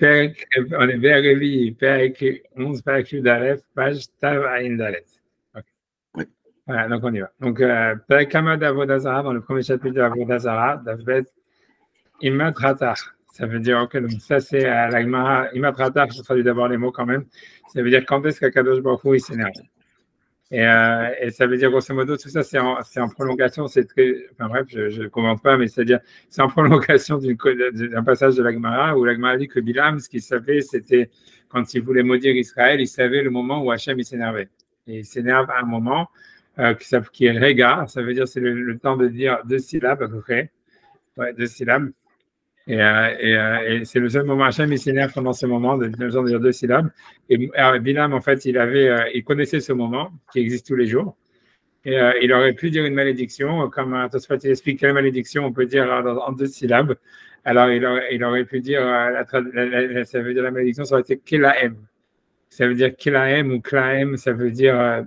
On est vers Révi, Père 11, Père d'Aleph, page Tav Aïn Dalet. Okay. Voilà, donc on y va. Donc, Père Kama d'Avodazara, dans le premier chapitre de Avodazara, Davbet, Imatratar. Ça veut dire, ok, donc ça c'est la Gemara, Imatratar, je traduis d'abord les mots quand même. Ça veut dire quand est-ce qu'Akadosh Baruch Hu il s'énerve. Et ça veut dire, grosso modo, tout ça, c'est en prolongation. C'est très, enfin bref, je ne commente pas, mais c'est-à-dire, c'est en prolongation d'un passage de la Gemara où la Gemara dit que Bilam, ce qu'il savait, c'était quand il voulait maudire Israël, il savait le moment où Hachem il s'énervait. Et il s'énerve à un moment qui est Rega, ça veut dire c'est le temps de dire 2 syllabes à peu près. Ouais, 2 syllabes. Et c'est le seul moment, Hachem, il s'énerve pendant ce moment, de dire 2 syllabes. Et Bilam, en fait, il connaissait ce moment qui existe tous les jours. Et il aurait pu dire une malédiction, comme Tosfot il explique quelle malédiction on peut dire en 2 syllabes. Alors, il aurait pu dire, ça veut dire la malédiction, ça aurait été Kelaem. Ça veut dire Kelaem ou Klaem, ça veut dire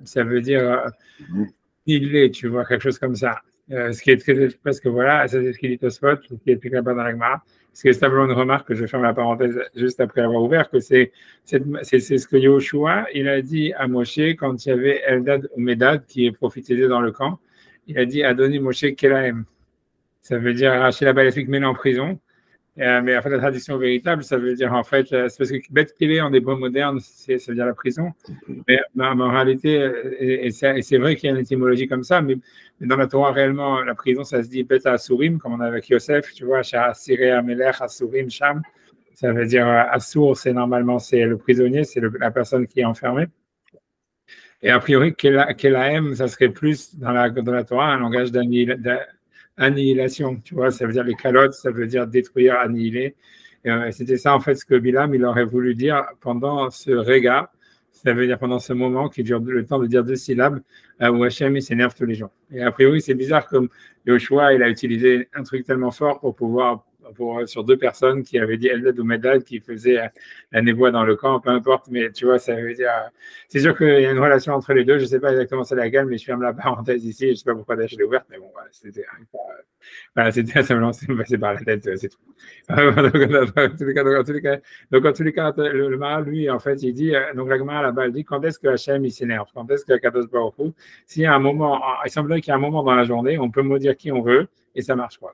il est, tu vois, quelque chose comme ça. Ce qui est très, parce que voilà, ça c'est ce qu'il dit Tosfot, ce qui est écrit là-bas dans la Gemara. Ce qui est simplement une remarque que je ferme la parenthèse juste après avoir ouvert, que c'est ce que Yoshua, il a dit à Moshe quand il y avait Eldad ou Medad qui prophétisait dans le camp. Il a dit Adoni Moshe Kelaem. Ça veut dire arracher la balle met en prison. Mais en fait, la traduction véritable, ça veut dire en fait, c'est parce que Beth Kélé en hébreu moderne, ça veut dire la prison. Mais en réalité, et c'est vrai qu'il y a une étymologie comme ça, mais dans la Torah, réellement, la prison, ça se dit Bet Asurim, comme on a avec Yosef, tu vois, Siré Amelech, Asurim, Sham. Ça veut dire Assur, c'est normalement c'est le prisonnier, c'est la personne qui est enfermée. Et a priori, Kelaem, ça serait plus dans la Torah un langage annihilation, tu vois, ça veut dire les calottes, ça veut dire détruire, annihiler. C'était ça, en fait, ce que Bilam, il aurait voulu dire pendant ce réga, ça veut dire pendant ce moment qui dure le temps de dire 2 syllabes, où Hachem, il s'énerve tous les jours. Et a priori, c'est bizarre comme Yoshua, il a utilisé un truc tellement fort sur 2 personnes qui avaient dit Eldad ou Medad, qui faisaient la névoie dans le camp, peu importe, mais tu vois, ça veut dire. C'est sûr qu'il y a une relation entre les deux, je ne sais pas exactement c'est laquelle, mais je ferme la parenthèse ici, je ne sais pas pourquoi je l'ai ouverte, mais bon, voilà, c'était simplement, c'est passé par la tête, c'est tout. Donc, en tous les cas, le Maral, lui, en fait, il dit, donc la Gemara là-bas, il dit, quand est-ce que Hachem, il s'énerve? Quand est-ce que Kadosh Baruch Hu, s'il y a un moment, il semblerait qu'il y a un moment dans la journée, on peut maudire qui on veut, et ça marche, quoi.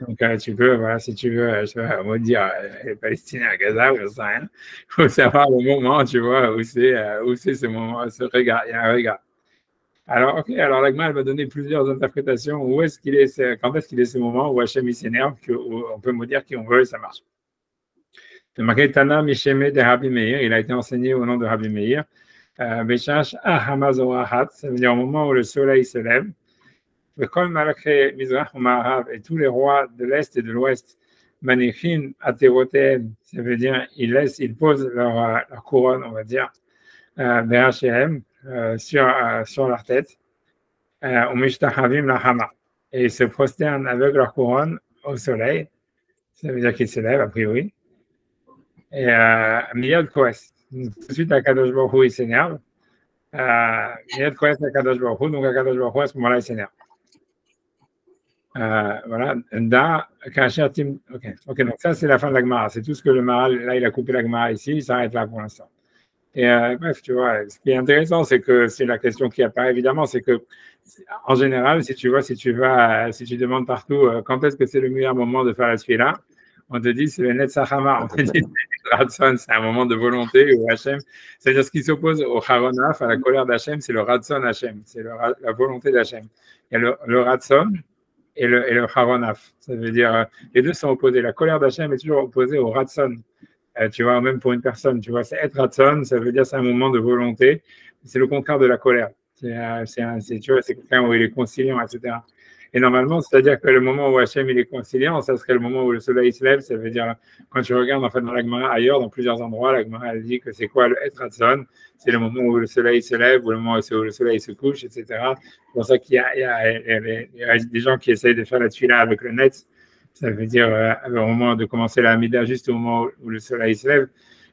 Donc, tu peux, voilà, si tu veux, maudire les Palestiniens à Gaza, ou je sais rien. Il faut savoir le moment, tu vois, où c'est ce moment, ce regard, il y a un regard. Alors, ok, alors l'Agma, elle va donner plusieurs interprétations. Quand est-ce qu'il est ce moment où Hachem il s'énerve, on peut maudire qui on veut et ça marche. Le marqué Tana Misheme de Rabbi Meir, il a été enseigné au nom de Rabbi Meir. Beshash Ahamazorahat, ça veut dire au moment où le soleil se lève. Et tous les rois de l'Est et de l'Ouest, Manichin Aterotem, ça veut dire ils posent leur couronne, on va dire, BHM, sur leur tête, et ils se prosternent avec leur couronne au soleil, ça veut dire qu'ils se lèvent a priori. Et Miyad Koes, tout de suite Akadosh Baruch Hu il s'énerve. Miyad Koes Akadosh Baruch Hu, donc Akadosh Baruch Hu à ce moment-là il s'énerve. Voilà, ok, donc ça c'est la fin de la Gemara, c'est tout ce que le Maral, là il a coupé la Gemara ici, il s'arrête là pour l'instant. Et bref, tu vois, ce qui est intéressant, c'est que c'est la question qui apparaît évidemment, c'est que en général, si tu demandes partout quand est-ce que c'est le meilleur moment de faire la tefila, on te dit c'est le Netzachama, on te dit Ratson, c'est un moment de volonté où Hachem, c'est-à-dire ce qui s'oppose au Haronaf, à la colère d'Hachem, c'est le Ratson Hachem, c'est la volonté d'Hachem. Il y a le Ratson et le Haronaf, ça veut dire les deux sont opposés. La colère d'Hachem est toujours opposée au Ratson. Tu vois, même pour une personne, tu vois, c'est être ratson, ça veut dire c'est un moment de volonté, c'est le contraire de la colère. Tu vois, c'est quelqu'un où il est conciliant, etc. Et normalement, c'est-à-dire que le moment où Hachem il est conciliant, ça serait le moment où le soleil se lève, ça veut dire, quand tu regardes en fait dans la Gemara ailleurs, dans plusieurs endroits, la Gemara elle dit que c'est quoi le être ratson, c'est le moment où le soleil se lève, ou le moment où le soleil se couche, etc. C'est pour ça qu'il y a des gens qui essayent de faire la tuila avec le net. Ça veut dire au moment de commencer la Hamida, juste au moment où le soleil se lève.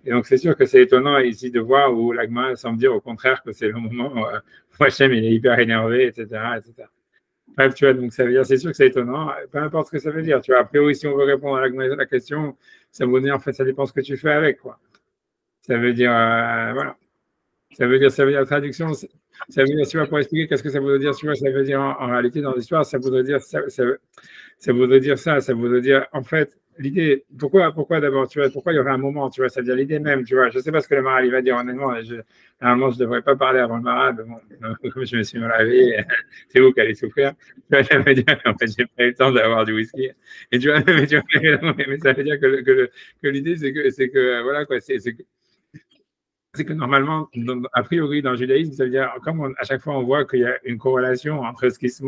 Et donc, c'est sûr que c'est étonnant ici de voir où l'Agma semble dire au contraire que c'est le moment où Hachem il est hyper énervé, etc., etc. Bref, tu vois, donc ça veut dire, c'est sûr que c'est étonnant, peu importe ce que ça veut dire. Tu vois, a priori, si on veut répondre à la question, ça veut dire, en fait, ça dépend ce que tu fais avec, quoi. Ça veut dire, voilà. Ça veut dire traduction. Ça veut dire, tu vois, pour expliquer qu'est-ce que ça veut dire, tu vois, ça veut dire en réalité dans l'histoire, ça voudrait dire ça voudrait dire ça, ça voudrait dire, en fait, l'idée, pourquoi d'abord, tu vois, pourquoi il y aurait un moment, tu vois, c'est-à-dire l'idée même, tu vois, je ne sais pas ce que le Maral il va dire honnêtement, normalement, je ne devrais pas parler avant le Maral, mais bon, comme je me suis mal réveillé, c'est vous qui allez souffrir. Tu vois, ça veut dire, en fait, j'ai pas eu le temps d'avoir du whisky. Et tu vois, mais ça veut dire que l'idée, c'est que, voilà, quoi, c'est que normalement, a priori, dans le judaïsme, ça veut dire, comme à chaque fois on voit qu'il y a une corrélation entre ce qui se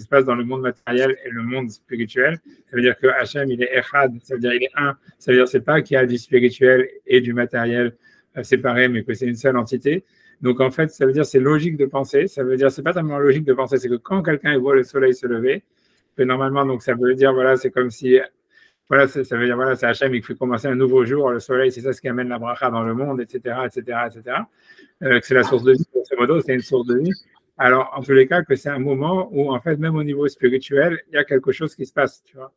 passe dans le monde matériel et le monde spirituel, ça veut dire que Hachem, il est Echad, ça veut dire il est un. Ça veut dire c'est pas qu'il y a du spirituel et du matériel séparés, mais que c'est une seule entité. Donc en fait, ça veut dire c'est logique de penser. Ça veut dire c'est pas tellement logique de penser, c'est que quand quelqu'un voit le soleil se lever, que normalement, donc ça veut dire voilà, c'est comme si voilà, ça veut dire, voilà, c'est Hachem qui fait commencer un nouveau jour, le soleil, c'est ça ce qui amène la bracha dans le monde, etc., etc., etc. Que c'est la source de vie, grosso modo, c'est une source de vie. Alors, en tous les cas, que c'est un moment où, en fait, même au niveau spirituel, il y a quelque chose qui se passe, tu vois.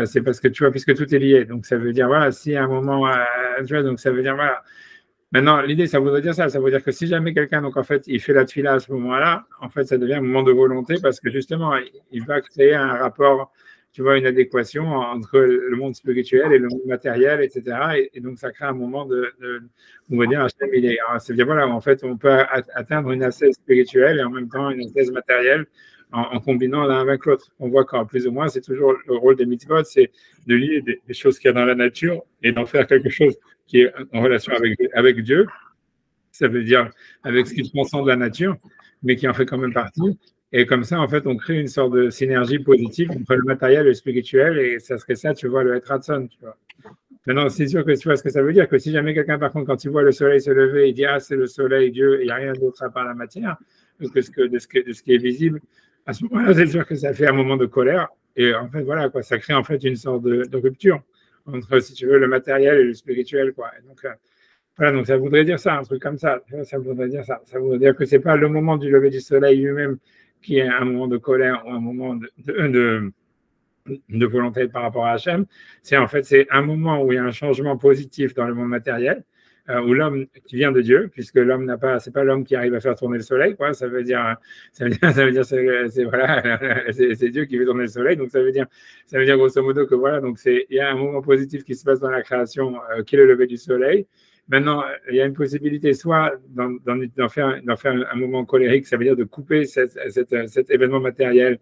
C'est parce que, tu vois, puisque tout est lié. Donc, ça veut dire, voilà, si à un moment, tu vois, donc ça veut dire, voilà. Maintenant, l'idée, ça voudrait dire ça. Ça veut dire que si jamais quelqu'un, donc, en fait, il fait la tefila à ce moment-là, en fait, ça devient un moment de volonté parce que, justement, il va créer un rapport, tu vois, une adéquation entre le monde spirituel et le monde matériel, etc. Et donc, ça crée un moment on va dire, ça veut dire, voilà, en fait, on peut atteindre une ascèse spirituelle et en même temps une ascèse matérielle en combinant l'un avec l'autre. On voit qu'en plus ou moins, c'est toujours le rôle des mitzvot, c'est de lier des choses qu'il y a dans la nature et d'en faire quelque chose qui est en relation avec Dieu. Ça veut dire avec ce qui transcende la nature, mais qui en fait quand même partie. Et comme ça, en fait, on crée une sorte de synergie positive entre le matériel et le spirituel. Et ça serait ça, tu vois, le Etratson, tu vois. Maintenant, c'est sûr que tu vois ce que ça veut dire, que si jamais quelqu'un, par contre, quand il voit le soleil se lever, il dit, ah, c'est le soleil, Dieu, il n'y a rien d'autre à part la matière, de ce qui est visible, à ce moment-là, c'est sûr que ça fait un moment de colère. Et en fait, voilà, quoi, ça crée en fait une sorte de rupture entre, si tu veux, le matériel et le spirituel, quoi. Et donc, voilà, donc ça voudrait dire ça, un truc comme ça. Ça voudrait dire ça. Ça voudrait dire que c'est pas le moment du lever du soleil lui-même qui est un moment de colère ou un moment de volonté par rapport à Hachem. C'est en fait c'est un moment où il y a un changement positif dans le monde matériel, où l'homme qui vient de Dieu, puisque l'homme n'a pas, c'est pas l'homme qui arrive à faire tourner le soleil, quoi. Voilà, c'est Dieu qui fait tourner le soleil. Donc ça veut dire grosso modo que voilà, donc il y a un moment positif qui se passe dans la création, qui est le lever du soleil. Maintenant, il y a une possibilité soit d'en faire un moment colérique, ça veut dire de couper cet événement matériel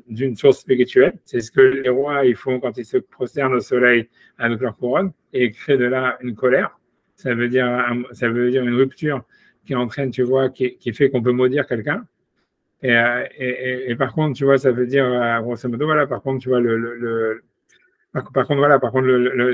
d'une source spirituelle. C'est ce que les rois ils font quand ils se prosternent au soleil avec leur couronne et créent de là une colère. Ça veut dire une rupture qui entraîne, tu vois, qui fait qu'on peut maudire quelqu'un. Et par contre, tu vois, ça veut dire, grosso modo, voilà, par contre, tu vois, par contre, voilà,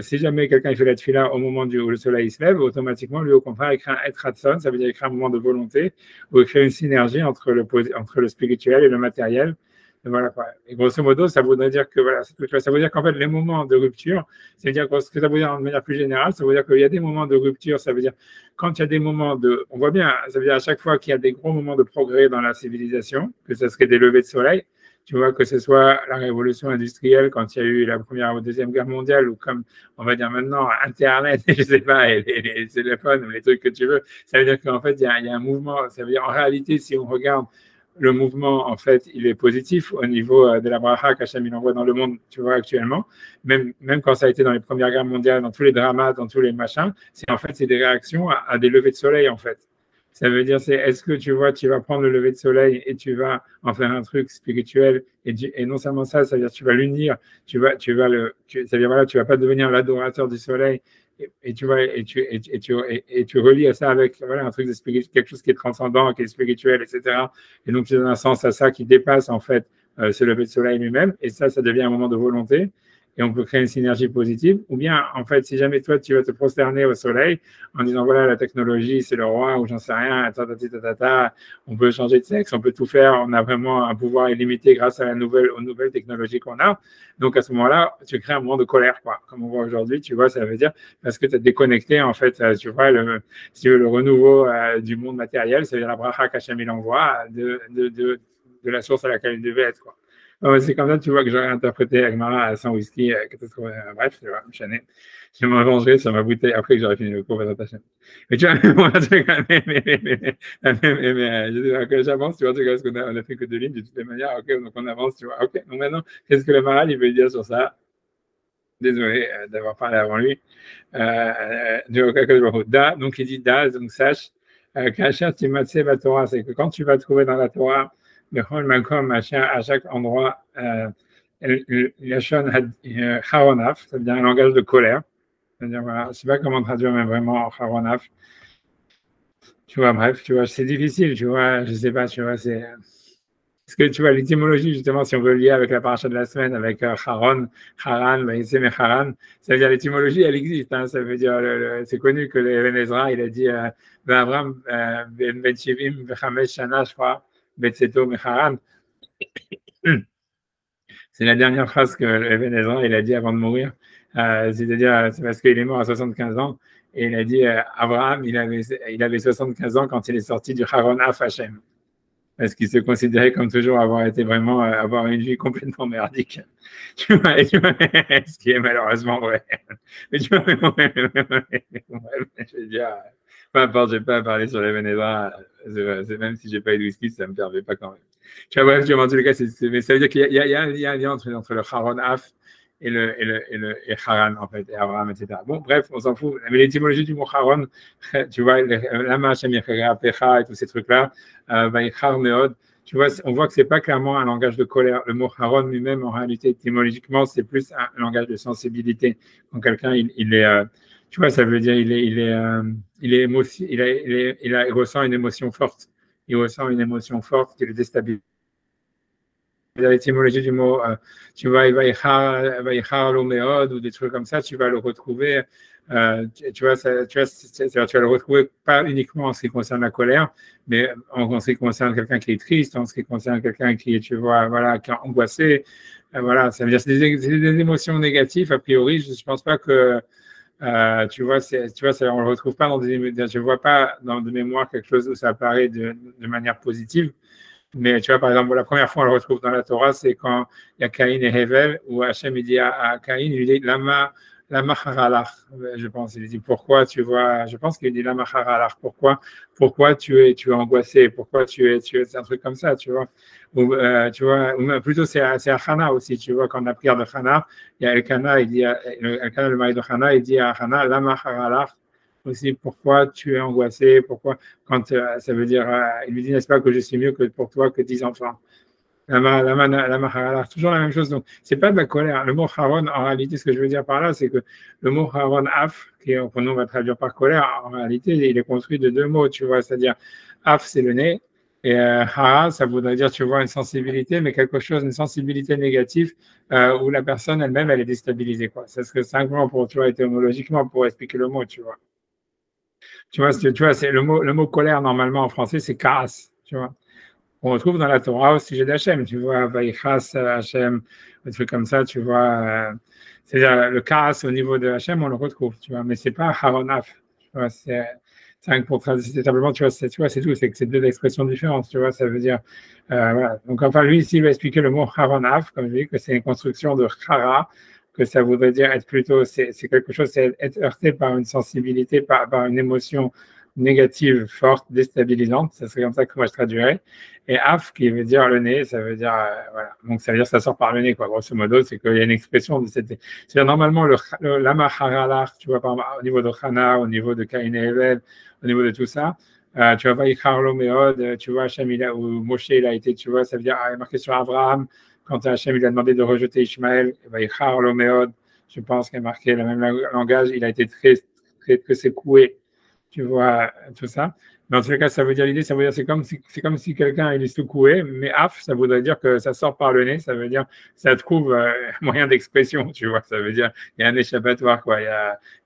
si jamais quelqu'un fait la tefila au moment où le soleil se lève, automatiquement, lui, au contraire, il crée un etratson, ça veut dire qu'il crée un moment de volonté, où il crée une synergie entre le spirituel et le matériel. Et voilà, quoi. Et grosso modo, ça voudrait dire que, voilà, ça veut dire qu'en fait, les moments de rupture, ça veut dire ce que ça veut dire de manière plus générale, ça veut dire qu'il y a des moments de rupture, ça veut dire quand il y a des moments on voit bien, ça veut dire à chaque fois qu'il y a des gros moments de progrès dans la civilisation, que ça serait des levées de soleil, tu vois, que ce soit la révolution industrielle quand il y a eu la Première ou Deuxième Guerre mondiale, ou comme on va dire maintenant Internet, je sais pas, et les téléphones ou les trucs que tu veux, ça veut dire qu'en fait, il y a un mouvement, ça veut dire en réalité, si on regarde le mouvement, en fait, il est positif au niveau de la bracha qu'Hachem il envoie dans le monde, tu vois, actuellement. Même quand ça a été dans les Premières Guerres mondiales, dans tous les dramas, dans tous les machins, c'est des réactions à des levées de soleil, en fait. Ça veut dire, est-ce que tu vois, tu vas prendre le lever de soleil et tu vas en faire un truc spirituel et non seulement ça, ça veut dire tu vas l'unir, ça veut dire voilà, tu vas pas devenir l'adorateur du soleil et tu relis ça avec voilà un truc de spirituel, quelque chose qui est transcendant, qui est spirituel, etc. Et donc tu donnes un sens à ça qui dépasse en fait ce lever de soleil lui-même et ça devient un moment de volonté. Et on peut créer une synergie positive, ou bien, en fait, si jamais toi, tu vas te prosterner au soleil en disant, voilà, la technologie, c'est le roi, ou j'en sais rien, on peut changer de sexe, on peut tout faire, on a vraiment un pouvoir illimité grâce aux nouvelles technologies qu'on a. Donc, à ce moment-là, tu crées un moment de colère, quoi. Comme on voit aujourd'hui, tu vois, ça veut dire, parce que tu as déconnecté, en fait, tu vois, si tu veux, le renouveau du monde matériel, ça veut dire la bracha qu'Hachem il envoie, de la source à laquelle il devait être, quoi. C'est comme ça, tu vois, que j'aurais interprété Agmara sans whisky, bref, tu vois, je me vengerai sur ma bouteille après que j'aurais fini le cours de ta chaîne. Mais tu vois, quand j'avance, tu vois, parce qu'on a fait que 2 lignes, de toutes les manières, ok, donc on avance, tu vois, ok, donc maintenant, qu'est-ce que le Maral, il veut dire sur ça? Désolé d'avoir parlé avant lui. Donc il dit Da, donc sache, la Torah, c'est que quand tu vas trouver dans la Torah, à chaque endroit, Lachon Haronaf, c'est-à-dire un langage de colère. C'est-à-dire, voilà, je ne sais pas comment traduire, mais vraiment Haronaf. Tu vois, bref, tu vois, c'est difficile, tu vois, je ne sais pas, tu vois, c'est. Parce que tu vois, l'étymologie, justement, si on veut lier avec la paracha de la semaine, avec Haran, Vaïsem et Haran, ça veut dire l'étymologie, elle existe. Hein, ça veut dire, c'est connu que l'Eben Ezra, il a dit Avram Ben Shivim Bechamesh Shana, je crois, Betseto Mecharan. C'est la dernière phrase que l'Eben Ezra, il a dit avant de mourir. C'est-à-dire, c'est parce qu'il est mort à 75 ans. Et il a dit Abraham, il avait 75 ans quand il est sorti du Haron Af Hashem. Parce qu'il se considérait comme toujours avoir été vraiment, avoir une vie complètement merdique. Tu vois, ce qui est malheureusement vrai. Mais tu vois, je veux dire, peu importe, je n'ai pas à parler sur les Vénézins, même si je n'ai pas eu de whisky, ça ne me permet pas quand même. Tu vois, bref, en tous les cas, mais ça veut dire qu'il y a un lien entre le Haron Af et Haran, en fait, et Abraham, etc. Bon, bref, on s'en fout. Mais l'étymologie du mot Haron, tu vois, Lama Hashem Yechera Pecha et tous ces trucs-là, Vaïchar Meod, tu vois, on voit que c'est pas clairement un langage de colère. Le mot Haron lui-même, en réalité, étymologiquement, c'est plus un langage de sensibilité. Quand quelqu'un, il est, tu vois, ça veut dire, il ressent une émotion forte. Il ressent une émotion forte qui le déstabilise. L'étymologie du mot, tu vois, Vaïchar Loméod ou des trucs comme ça, tu vas le retrouver, tu vas le retrouver pas uniquement en ce qui concerne la colère, mais en ce qui concerne quelqu'un qui est triste, en ce qui concerne quelqu'un qui est, tu vois, voilà, qui est angoissé, voilà, ça veut dire c'est des émotions négatives, a priori, je ne pense pas que, tu vois, on ne le retrouve pas je ne vois pas dans de mémoire quelque chose où ça apparaît de manière positive. Mais tu vois, par exemple, la première fois on le retrouve dans la Torah, c'est quand il y a Caïn et Hevel, où Hachem il dit à Caïn, il dit Lama haralach, je pense. Il dit pourquoi tu vois, je pense qu'il dit Lama haralach, pourquoi tu es angoissé, pourquoi c'est un truc comme ça, tu vois. Ou, tu vois, ou plutôt c'est à Hana aussi, tu vois, quand on a prière de Hana, il y a Elkana, le mari de Hana, il dit à Hana Lama haralach aussi pourquoi tu es angoissé, pourquoi, quand ça veut dire, il lui dit, n'est-ce pas, que je suis mieux que pour toi que 10 enfants. Toujours la même chose. Donc, c'est pas de la colère. Le mot Haron, en réalité, ce que je veux dire par là, c'est que le mot Haron Af, qu'on va traduire par colère, en réalité, il est construit de 2 mots, tu vois, c'est-à-dire Af, c'est le nez, et Hara, ça voudrait dire, tu vois, une sensibilité, mais quelque chose, une sensibilité négative, où la personne elle-même, elle est déstabilisée, quoi. C'est ce que simplement pour, tu vois, étymologiquement, pour expliquer le mot, tu vois. Tu vois, c'est le mot colère, normalement, en français, c'est kaas, tu vois. On retrouve dans la Torah au sujet d'Hachem, tu vois, Vaïchas Hachem, des trucs comme ça, tu vois. C'est-à-dire, le kaas au niveau de Hachem, on le retrouve, tu vois, mais c'est pas Haronaf, tu vois, c'est simplement, tu vois, c'est tout, c'est que c'est 2 expressions différentes, tu vois, ça veut dire, voilà. Donc, enfin, lui, ici, il va expliquer le mot Haronaf, comme je dis, que c'est une construction de Chara, que ça voudrait dire être plutôt, c'est quelque chose, c'est être heurté par une sensibilité, par une émotion négative, forte, déstabilisante, ça serait comme ça que moi je traduirais. Et af, qui veut dire le nez, ça veut dire, voilà, donc ça veut dire ça sort par le nez, quoi, grosso modo, c'est qu'il y a une expression de cette. C'est-à-dire normalement le lama haralar, tu vois, au niveau de Hana, au niveau de Caïn et Hevel, au niveau de tout ça, tu vois, Vaïcharlo Meod, tu vois, Hachem, ou Moshe, il a été, tu vois, ça veut dire, il est marqué sur Abraham, quand Hachem il a demandé de rejeter Ishmaël, Vaïcharlo Meod, je pense qu'il a marqué le même langage, il a été très secoué, tu vois, tout ça. Dans tous les cas, ça veut dire l'idée, ça veut dire c'est comme si quelqu'un il est secoué, mais af, ça voudrait dire que ça sort par le nez, ça veut dire ça trouve moyen d'expression, tu vois, ça veut dire il y a un échappatoire, quoi, il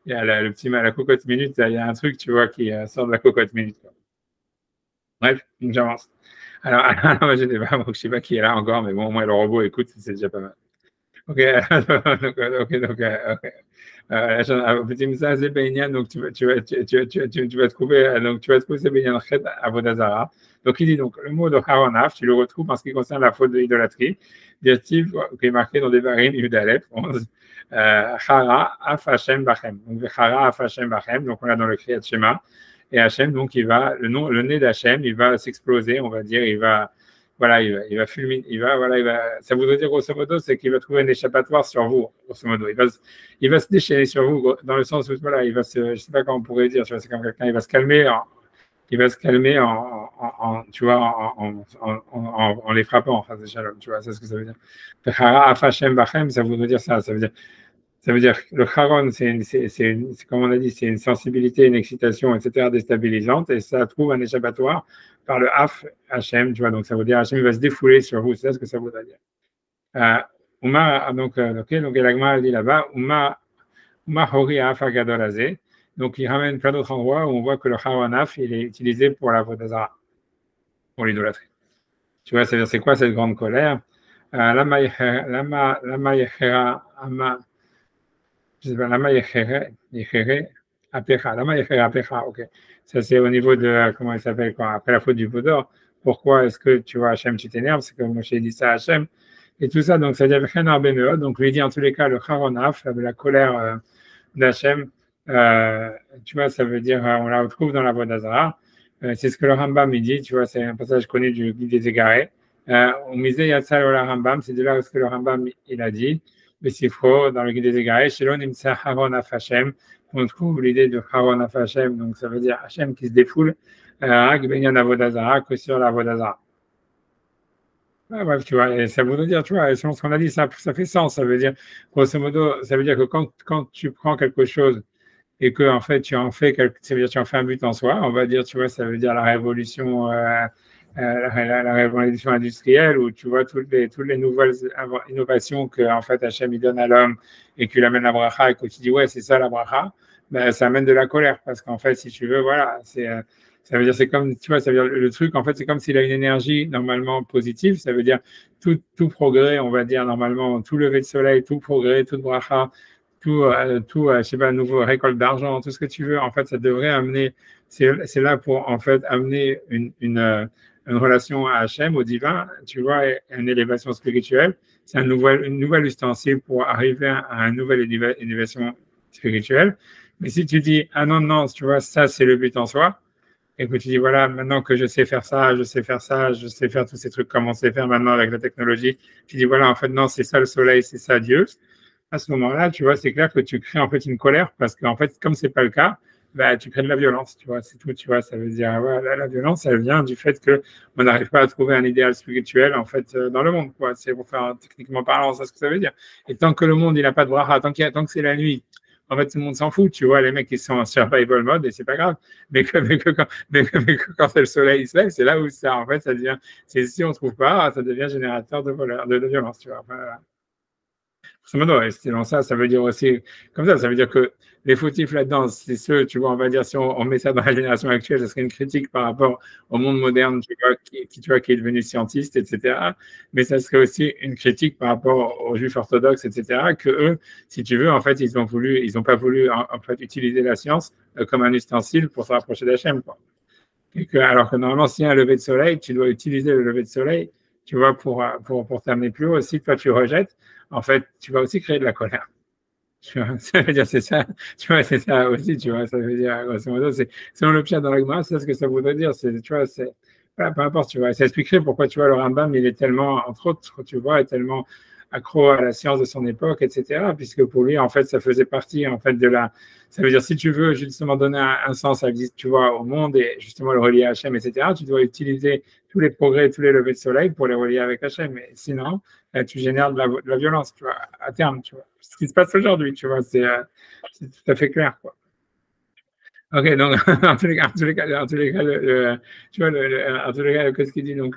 y a la cocotte minute, il y a un truc, tu vois, qui sort de la cocotte minute, quoi. Bref, j'avance. Alors, moi, je sais pas qui est là encore, mais bon, au moins le robot écoute, c'est déjà pas mal. Ok, ok. Petit Moussa, c'est Bénian, donc tu vas trouver, donc tu vas trouver ce Bénian Chet à Vodazara. Donc il dit donc le mot de Haronaf, tu le retrouves en ce qui concerne la faute de l'idolâtrie, directive qui est marqué dans des varim Yudalef 11. Chara Af Hashem Bachem. Donc Chara Af Hashem Bachem, donc on l'a dans le Kriyat Shema. Et Hashem, donc il va, le nez d'Hachem, il va s'exploser, on va dire, il va. Voilà, il va fulminer, ça voudrait dire grosso modo, c'est qu'il va trouver un échappatoire sur vous, grosso modo. Il va se déchaîner sur vous, dans le sens où, voilà, je sais pas comment on pourrait dire, tu vois, c'est comme quelqu'un, il va se calmer tu vois, en les frappant, enfin, c'est shalom, tu vois, c'est ce que ça veut dire. Chara Afashem Bachem, ça voudrait dire ça, ça veut dire que le charon, comme on a dit, c'est une sensibilité, une excitation, etc., déstabilisante, et ça trouve un échappatoire par le Af Hachem, tu vois, donc ça veut dire Hachem va se défouler sur vous, c'est ça ce que ça voudrait dire. Donc Elagma dit là-bas, Uma Hori Af Agadol Azé, donc il ramène plein d'autres endroits où on voit que le charon Af, il est utilisé pour la Vodazara, pour l'idolâtrie. Tu vois, c'est-à-dire, c'est quoi cette grande colère? Lama Yechera Ama. Je sais pas, Lama Yechere Apecha. Lama Yechere Apecha, ok. Ça, c'est au niveau de, comment il s'appelle, quoi, après la faute du Vaudor. Pourquoi est-ce que, tu vois, Hachem, tu t'énerves? C'est comme Moshe dit ça à Hachem. Et tout ça, donc, ça veut dire, donc, lui dit, en tous les cas, le Charonaf, la colère d'Hachem, tu vois, ça veut dire, on la retrouve dans la voie d'Azara. C'est ce que le Rambam, il dit, tu vois, c'est un passage connu du Guide des Égarés. On misait Yatsal au Rambam, c'est de là ce que le Rambam, il a dit. Besifro, dans le Guide des Égarés, chez l'on imsa Haron Af Hashem, on trouve l'idée de Haron Af Hashem, donc ça veut dire Hashem qui se défoule, Rak Benyan Avodazara, que sur la Vodazara. Bref, tu vois, et ça veut dire, tu vois, selon ce qu'on a dit, ça fait sens, ça veut dire, grosso modo, ça veut dire que quand tu prends quelque chose et que, en fait, ça veut dire tu en fais un but en soi, on va dire, tu vois, ça veut dire la révolution la révolution industrielle où tu vois toutes les nouvelles innovations que en fait Hachem il donne à l'homme et qu'il amène la bracha et que tu dis ouais c'est ça la bracha, ben, ça amène de la colère parce qu'en fait si tu veux voilà ça veut dire c'est comme tu vois ça veut dire le truc en fait c'est comme s'il a une énergie normalement positive, ça veut dire tout progrès on va dire normalement tout lever de soleil, tout progrès, toute bracha, je sais pas, nouveau récolte d'argent, tout ce que tu veux, en fait, ça devrait amener, c'est là pour, en fait, amener une relation à Hachem, au divin, tu vois, une élévation spirituelle. C'est une nouvelle ustensile pour arriver à une nouvelle élévation spirituelle. Mais si tu dis, ah non, non, tu vois, ça, c'est le but en soi, et que tu dis, voilà, maintenant que je sais faire ça, je sais faire tous ces trucs comme on sait faire maintenant avec la technologie, tu dis, voilà, en fait, non, c'est ça le soleil, c'est ça Dieu. À ce moment-là, tu vois, c'est clair que tu crées en fait une colère parce qu'en fait, comme c'est pas le cas, bah, tu crées de la violence, tu vois, c'est tout, tu vois, ça veut dire, ouais, la violence, elle vient du fait que on n'arrive pas à trouver un idéal spirituel, en fait, dans le monde, quoi, c'est pour faire techniquement parlant, c'est ce que ça veut dire. Et tant que le monde, il n'a pas de bracha, tant que c'est la nuit, en fait, tout le monde s'en fout, tu vois, les mecs, ils sont en survival mode et c'est pas grave, mais que quand c'est le soleil se lève, c'est là où ça, en fait, ça devient, si on trouve pas, ça devient générateur de violence, tu vois, voilà. Selon ça veut dire aussi, comme ça veut dire que les fautifs là-dedans, c'est ceux, tu vois, on va dire, si on met ça dans la génération actuelle, ce serait une critique par rapport au monde moderne, tu vois, qui est devenu scientiste, etc. Mais ça serait aussi une critique par rapport aux juifs orthodoxes, etc., que eux, si tu veux, en fait, ils n'ont pas voulu, en fait, utiliser la science comme un ustensile pour se rapprocher d'Hachem, quoi. Alors que normalement, s'il y a un lever de soleil, tu dois utiliser le lever de soleil, tu vois, pour t'amener plus haut. Si toi, tu rejettes, en fait, tu vas aussi créer de la colère. Tu vois, ça veut dire, c'est ça, tu vois, c'est ça aussi, tu vois, ça veut dire, grosso modo, c'est, selon le pshat dans la Gemara, c'est ce que ça voudrait dire, c'est, tu vois, c'est, voilà, peu importe, tu vois, ça expliquerait pourquoi, tu vois, le Rambam, il est tellement, entre autres, tu vois, est tellement accro à la science de son époque, etc., puisque pour lui, en fait, ça faisait partie, en fait, ça veut dire, si tu veux justement donner un sens, tu vois, au monde et justement le relier à Hachem, etc., tu dois utiliser tous les progrès, tous les levées de soleil pour les relier avec Hachem, mais sinon, tu génères de la violence, tu vois, à terme, tu vois. Ce qui se passe aujourd'hui, tu vois, c'est tout à fait clair, quoi. Ok, donc, en tous les cas, tu vois, en tous les cas, qu'est-ce qu'il dit, donc,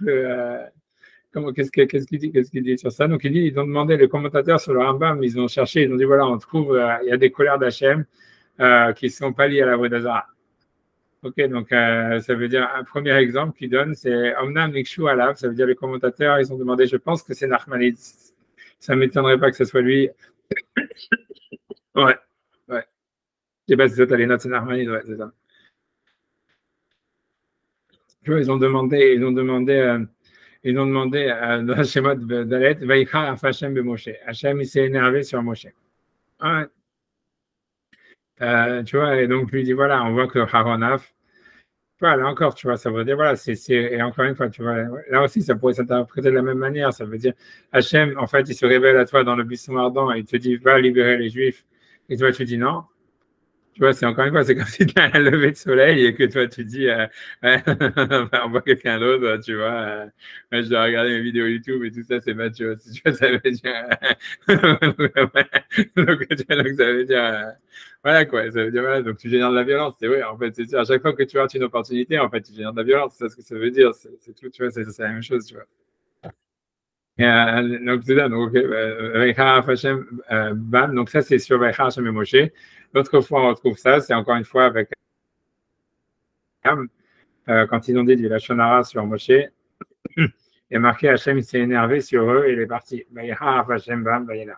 qu'est-ce qu'il dit sur ça? Donc, ils ont demandé, les commentateurs sur le Rambam, ils ont cherché, ils ont dit, voilà, on trouve, il y a des colères d'Hachem qui ne sont pas liées à la Vodazara. Ok, donc ça veut dire un premier exemple qu'ils donnent, c'est Omnam Nikshu Alav, ça veut dire les commentateurs, ils ont demandé, je pense que c'est Nachmanides, Ça ne m'étonnerait pas que ce soit lui. Ouais, ouais. Je sais pas si c'est toi, les notes, c'est Narmanide, ouais, c'est ça. Tu vois, ils ont demandé dans le schéma d'Alet, Vaïkra Hashem Bemoshe. Hachem, il s'est énervé sur Moshe. Ouais. Tu vois, et donc, lui dit, voilà, on voit que Haronaf, voilà, là encore, tu vois, ça veut dire, voilà, et encore une fois, tu vois, là aussi, ça pourrait s'interpréter de la même manière. Ça veut dire, Hachem, en fait, il se révèle à toi dans le buisson ardent et il te dit, va libérer les Juifs. Et toi, tu dis non. Tu vois, c'est encore une fois, c'est comme si tu as un lever de soleil et que toi, tu dis, ouais, on voit quelqu'un d'autre, tu vois, ouais, je dois regarder mes vidéos YouTube et tout ça, c'est pas, tu vois, ça veut dire, donc, ça veut dire, voilà, quoi, ça veut dire, voilà, donc tu génères de la violence, c'est vrai, en fait, c'est sûr, à chaque fois que tu rates une opportunité, en fait, tu génères de la violence, c'est ça ce que ça veut dire, c'est tout, tu vois, c'est la même chose, tu vois. Donc, c'est ça, donc, Bam, donc ça, c'est sur Vaïcha Hashem et Moshe. L'autre fois, on retrouve ça, c'est encore une fois avec Am, quand ils ont dit du Lachonara sur Moshe, il y a marqué Hachem, il s'est énervé sur eux et il est parti. Vaïcha Hashem Bam, Vaïla.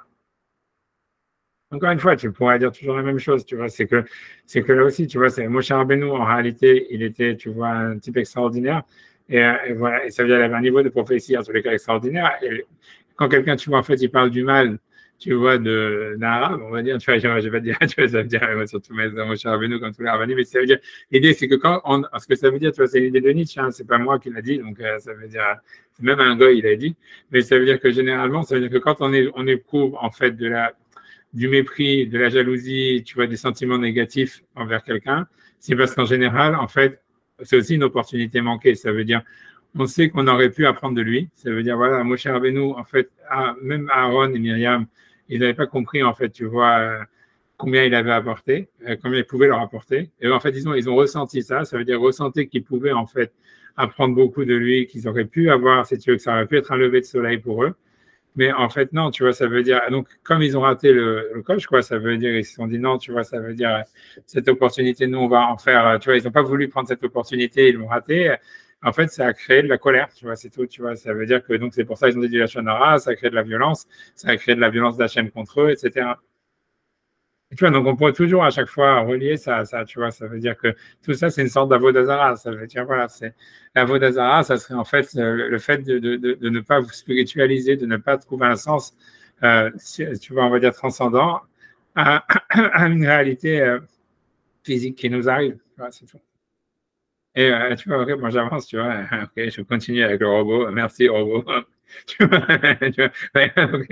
Encore une fois, tu pourrais dire toujours la même chose, tu vois, c'est que là aussi, tu vois, c'est Moshe Rabbeinu, en réalité, il était, tu vois, un type extraordinaire. Et voilà, et ça veut dire qu'il avait un niveau de prophétie, en tous les cas, extraordinaire. Et quand quelqu'un, tu vois, en fait, il parle du mal, tu vois, d'un arabe, on va dire, tu vois, je vais te dire, tu vois, ça veut dire, surtout Moshe Rabbeinu, comme tous les rabbins, mais ça veut dire, l'idée, c'est que ce que ça veut dire, tu vois, c'est l'idée de Nietzsche, hein, c'est pas moi qui l'a dit, donc ça veut dire, c'est même un gars, il a dit, mais ça veut dire que généralement, ça veut dire que quand on éprouve, en fait, du mépris, de la jalousie, tu vois, des sentiments négatifs envers quelqu'un, c'est parce qu'en général, en fait, c'est aussi une opportunité manquée. Ça veut dire, on sait qu'on aurait pu apprendre de lui. Ça veut dire, voilà, Moshe Rabbeinu, en fait, même Aaron et Myriam, ils n'avaient pas compris, en fait, tu vois, combien il avait apporté, combien il pouvait leur apporter. Et en fait, ils ont ressenti ça. Ça veut dire ressentir qu'ils pouvaient, en fait, apprendre beaucoup de lui, qu'ils auraient pu avoir, si tu veux, que ça aurait pu être un lever de soleil pour eux. Mais en fait, non, tu vois, ça veut dire. Donc, comme ils ont raté le coche, quoi, ça veut dire, ils se sont dit non, tu vois, ça veut dire, cette opportunité, nous, on va en faire. Tu vois, ils n'ont pas voulu prendre cette opportunité, ils l'ont raté. En fait, ça a créé de la colère, tu vois, c'est tout, tu vois. Ça veut dire que, donc, c'est pour ça qu'ils ont dit du Lachonara, ça a créé de la violence, ça a créé de la violence d'Hachem contre eux, etc. Et tu vois, donc on pourrait toujours à chaque fois relier ça, tu vois, ça veut dire que tout ça, c'est une sorte d'avodazara. Ça veut dire, voilà, c'est l'avodazara, ça serait en fait le fait de ne pas vous spiritualiser, de ne pas trouver un sens, tu vois, on va dire transcendant à une réalité physique qui nous arrive. Voilà, c'est tout. Et tu vois, ok, moi j'avance, tu vois, ok, je continue avec le robot, merci robot. Tu vois, tu vois, ouais, ok,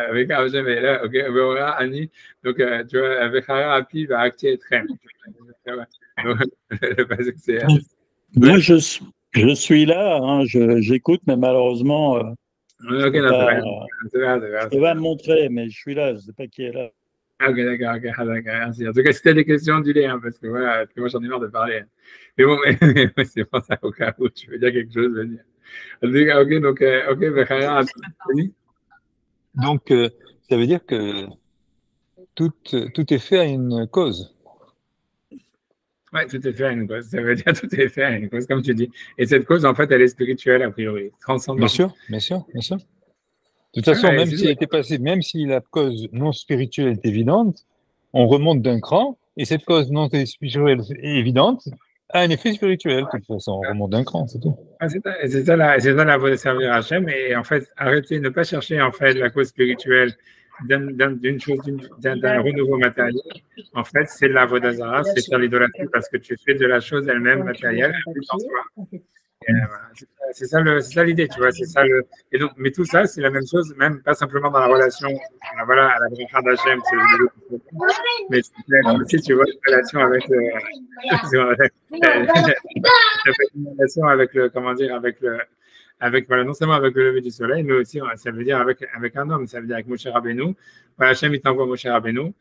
avec Arjem est là, ok, voilà, Annie, donc tu vois, avec Hara Api va acter très. Donc, le basique, c'est. Moi, je suis là, hein, j'écoute, mais malheureusement, Ok, non, je peux pas me montrer, mais je suis là, je ne sais pas qui est là. Ok, d'accord, ok, d'accord, merci. En tout cas, si tu as des questions, dis-les, hein, parce que voilà, parce que moi j'en ai marre de parler. Mais bon, mais c'est pour ça, au cas où tu veux dire quelque chose, vas-y. Ok, donc, ok, Hara Api. Donc, ça veut dire que tout est fait à une cause. Ouais, tout est fait à une cause. Ça veut dire tout est fait à une cause, comme tu dis. Et cette cause, en fait, elle est spirituelle, a priori, Bien transcendante. sûr, bien sûr, bien sûr. De toute façon, Ouais, même si elle était passée, même si la cause non spirituelle est évidente, on remonte d'un cran, et cette cause non spirituelle est évidente a un effet spirituel. De toute façon, on remonte d'un cran, c'est tout. C'est ça la voie de servir Hachem. Et en fait, arrêter, ne pas chercher, en fait, la cause spirituelle d'une chose, d'un renouveau matériel. En fait, c'est la Vodazara, c'est faire l'idolâtrie parce que tu fais de la chose elle-même matérielle, plus en soi. Voilà. C'est ça l'idée, tu vois, c'est ça et donc, mais tout ça, c'est la même chose, même pas simplement dans la relation, voilà, à la bracha d'Hachem, mais c'est aussi, tu vois, une relation avec une relation avec le, comment dire, voilà, non seulement avec le lever du soleil, mais aussi, ça veut dire avec un homme, ça veut dire avec Moshe Rabbeinu. Voilà, Hachem, il t'envoie Moshe Rabbeinu.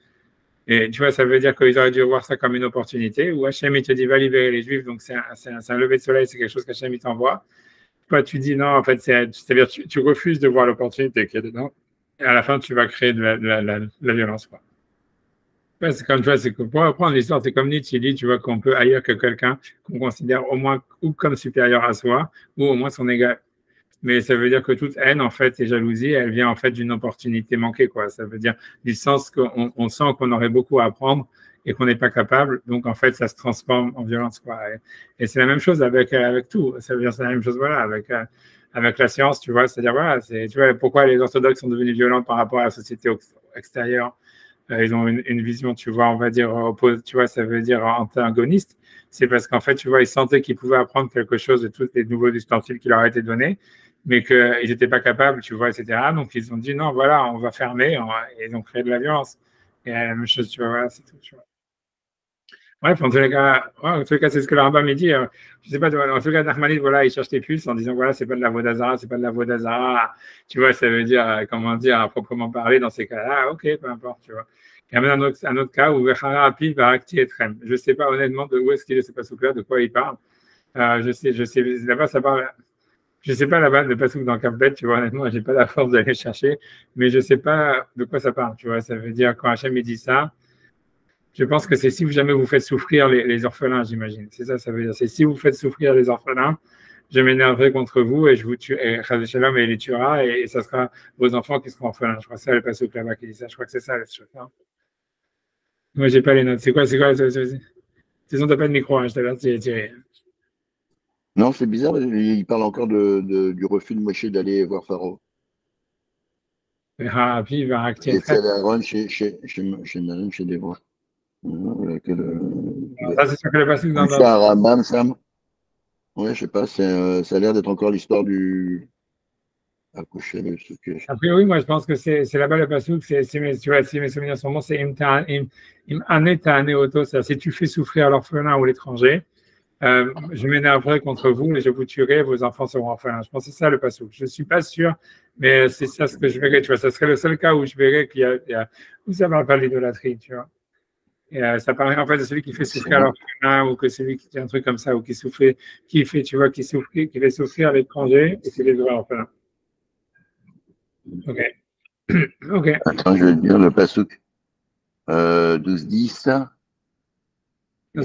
Et tu vois, ça veut dire qu'ils auraient dû voir ça comme une opportunité, où Hachem, il te dit, va libérer les Juifs, donc c'est un lever de soleil, c'est quelque chose qu'Hachem, il t'envoie. Toi, tu dis non, en fait, c'est-à-dire tu refuses de voir l'opportunité qu'il y a dedans, et à la fin, tu vas créer de la violence, quoi. Ouais, c'est comme, tu vois, c'est que pour reprendre l'histoire, c'est comme Nietzsche, il dit, tu vois, qu'on peut haïr que quelqu'un qu'on considère au moins ou comme supérieur à soi, ou au moins son égal. mais ça veut dire que toute haine, en fait, et jalousie, elle vient en fait d'une opportunité manquée, quoi. Ça veut dire du sens qu'on sent qu'on aurait beaucoup à apprendre et qu'on n'est pas capable, donc en fait, ça se transforme en violence, quoi. Et c'est la même chose avec tout. Ça veut dire c'est la même chose, voilà, avec la science, tu vois. C'est-à-dire, voilà, tu vois, pourquoi les orthodoxes sont devenus violents par rapport à la société extérieure. Ils ont une vision, tu vois, on va dire opposée, tu vois, ça veut dire antagoniste. C'est parce qu'en fait, tu vois, ils sentaient qu'ils pouvaient apprendre quelque chose de tous les nouveaux ustensiles qui leur étaient donnés, mais qu'ils n'étaient pas capables, tu vois, etc. Donc, ils ont dit non, voilà, on va fermer, et ils ont créé de la violence. Et la même chose, tu vois, voilà, c'est tout, tu vois. Bref, en tous les cas, ouais, en tous les cas, c'est ce que le rabbin m'a dit. Je sais pas, en tout cas, Nachmanide, voilà, il cherche les puces en disant, voilà, c'est pas de la Vodazara, c'est pas de la Vodazara. Tu vois, ça veut dire, comment dire, à proprement parler dans ces cas-là. Ah, ok, peu importe, tu vois. Il y a même un autre cas où Vechara Api va acti et trem. Je sais pas honnêtement de où est-ce qu'il est, c'est pas souple, de quoi il parle. Je sais, là-bas, ça parle. Je sais pas là-bas, le pasouk dans Kafbet, tu vois, honnêtement, j'ai pas la force d'aller chercher, mais je sais pas de quoi ça parle, tu vois. Ça veut dire, quand Hachem dit ça, je pense que c'est si jamais vous faites souffrir les orphelins, j'imagine. C'est ça, ça veut dire. C'est si vous faites souffrir les orphelins, je m'énerverai contre vous et je vous tuerai, et les tuera, et ça sera vos enfants qui seront orphelins. Je crois que c'est le pasouk là-bas qui dit ça. Je crois que c'est ça, le truc. Moi, j'ai pas les notes. C'est quoi? T'as pas de micro, hein, je t'avais tiré. Non, c'est bizarre, il parle encore du refus de Moshe d'aller voir Pharaon. Ah, puis il va acter. Et c'est Aaron chez Déborah. Ça, c'est sûr que le pasouk dans C'est un Rambam, Sam. Ouais, je sais pas, ça a l'air d'être encore l'histoire du. Accoucher, le truc. A priori, moi, je pense que c'est là-bas le pasouk, tu vois, si mes souvenirs sont bons, c'est im ane auto, c'est-à-dire si tu fais souffrir l'orphelin ou l'étranger, je m'énerverai contre vous et je vous tuerai, vos enfants seront orphelins. Je pense que c'est ça le pasouk. Je ne suis pas sûr, mais c'est ça ce que je verrai, tu vois. Ça serait le seul cas où je verrais où ça ne parle pas de l'idolâtrie, tu vois. Et ça paraît en fait de celui qui fait souffrir l'orphelin ou que celui qui dit un truc comme ça ou qui fait souffrir l'étranger et qui les ouvre orphelins. Ok. Ok. Attends, je vais te dire le pasouk. 12-10. Non,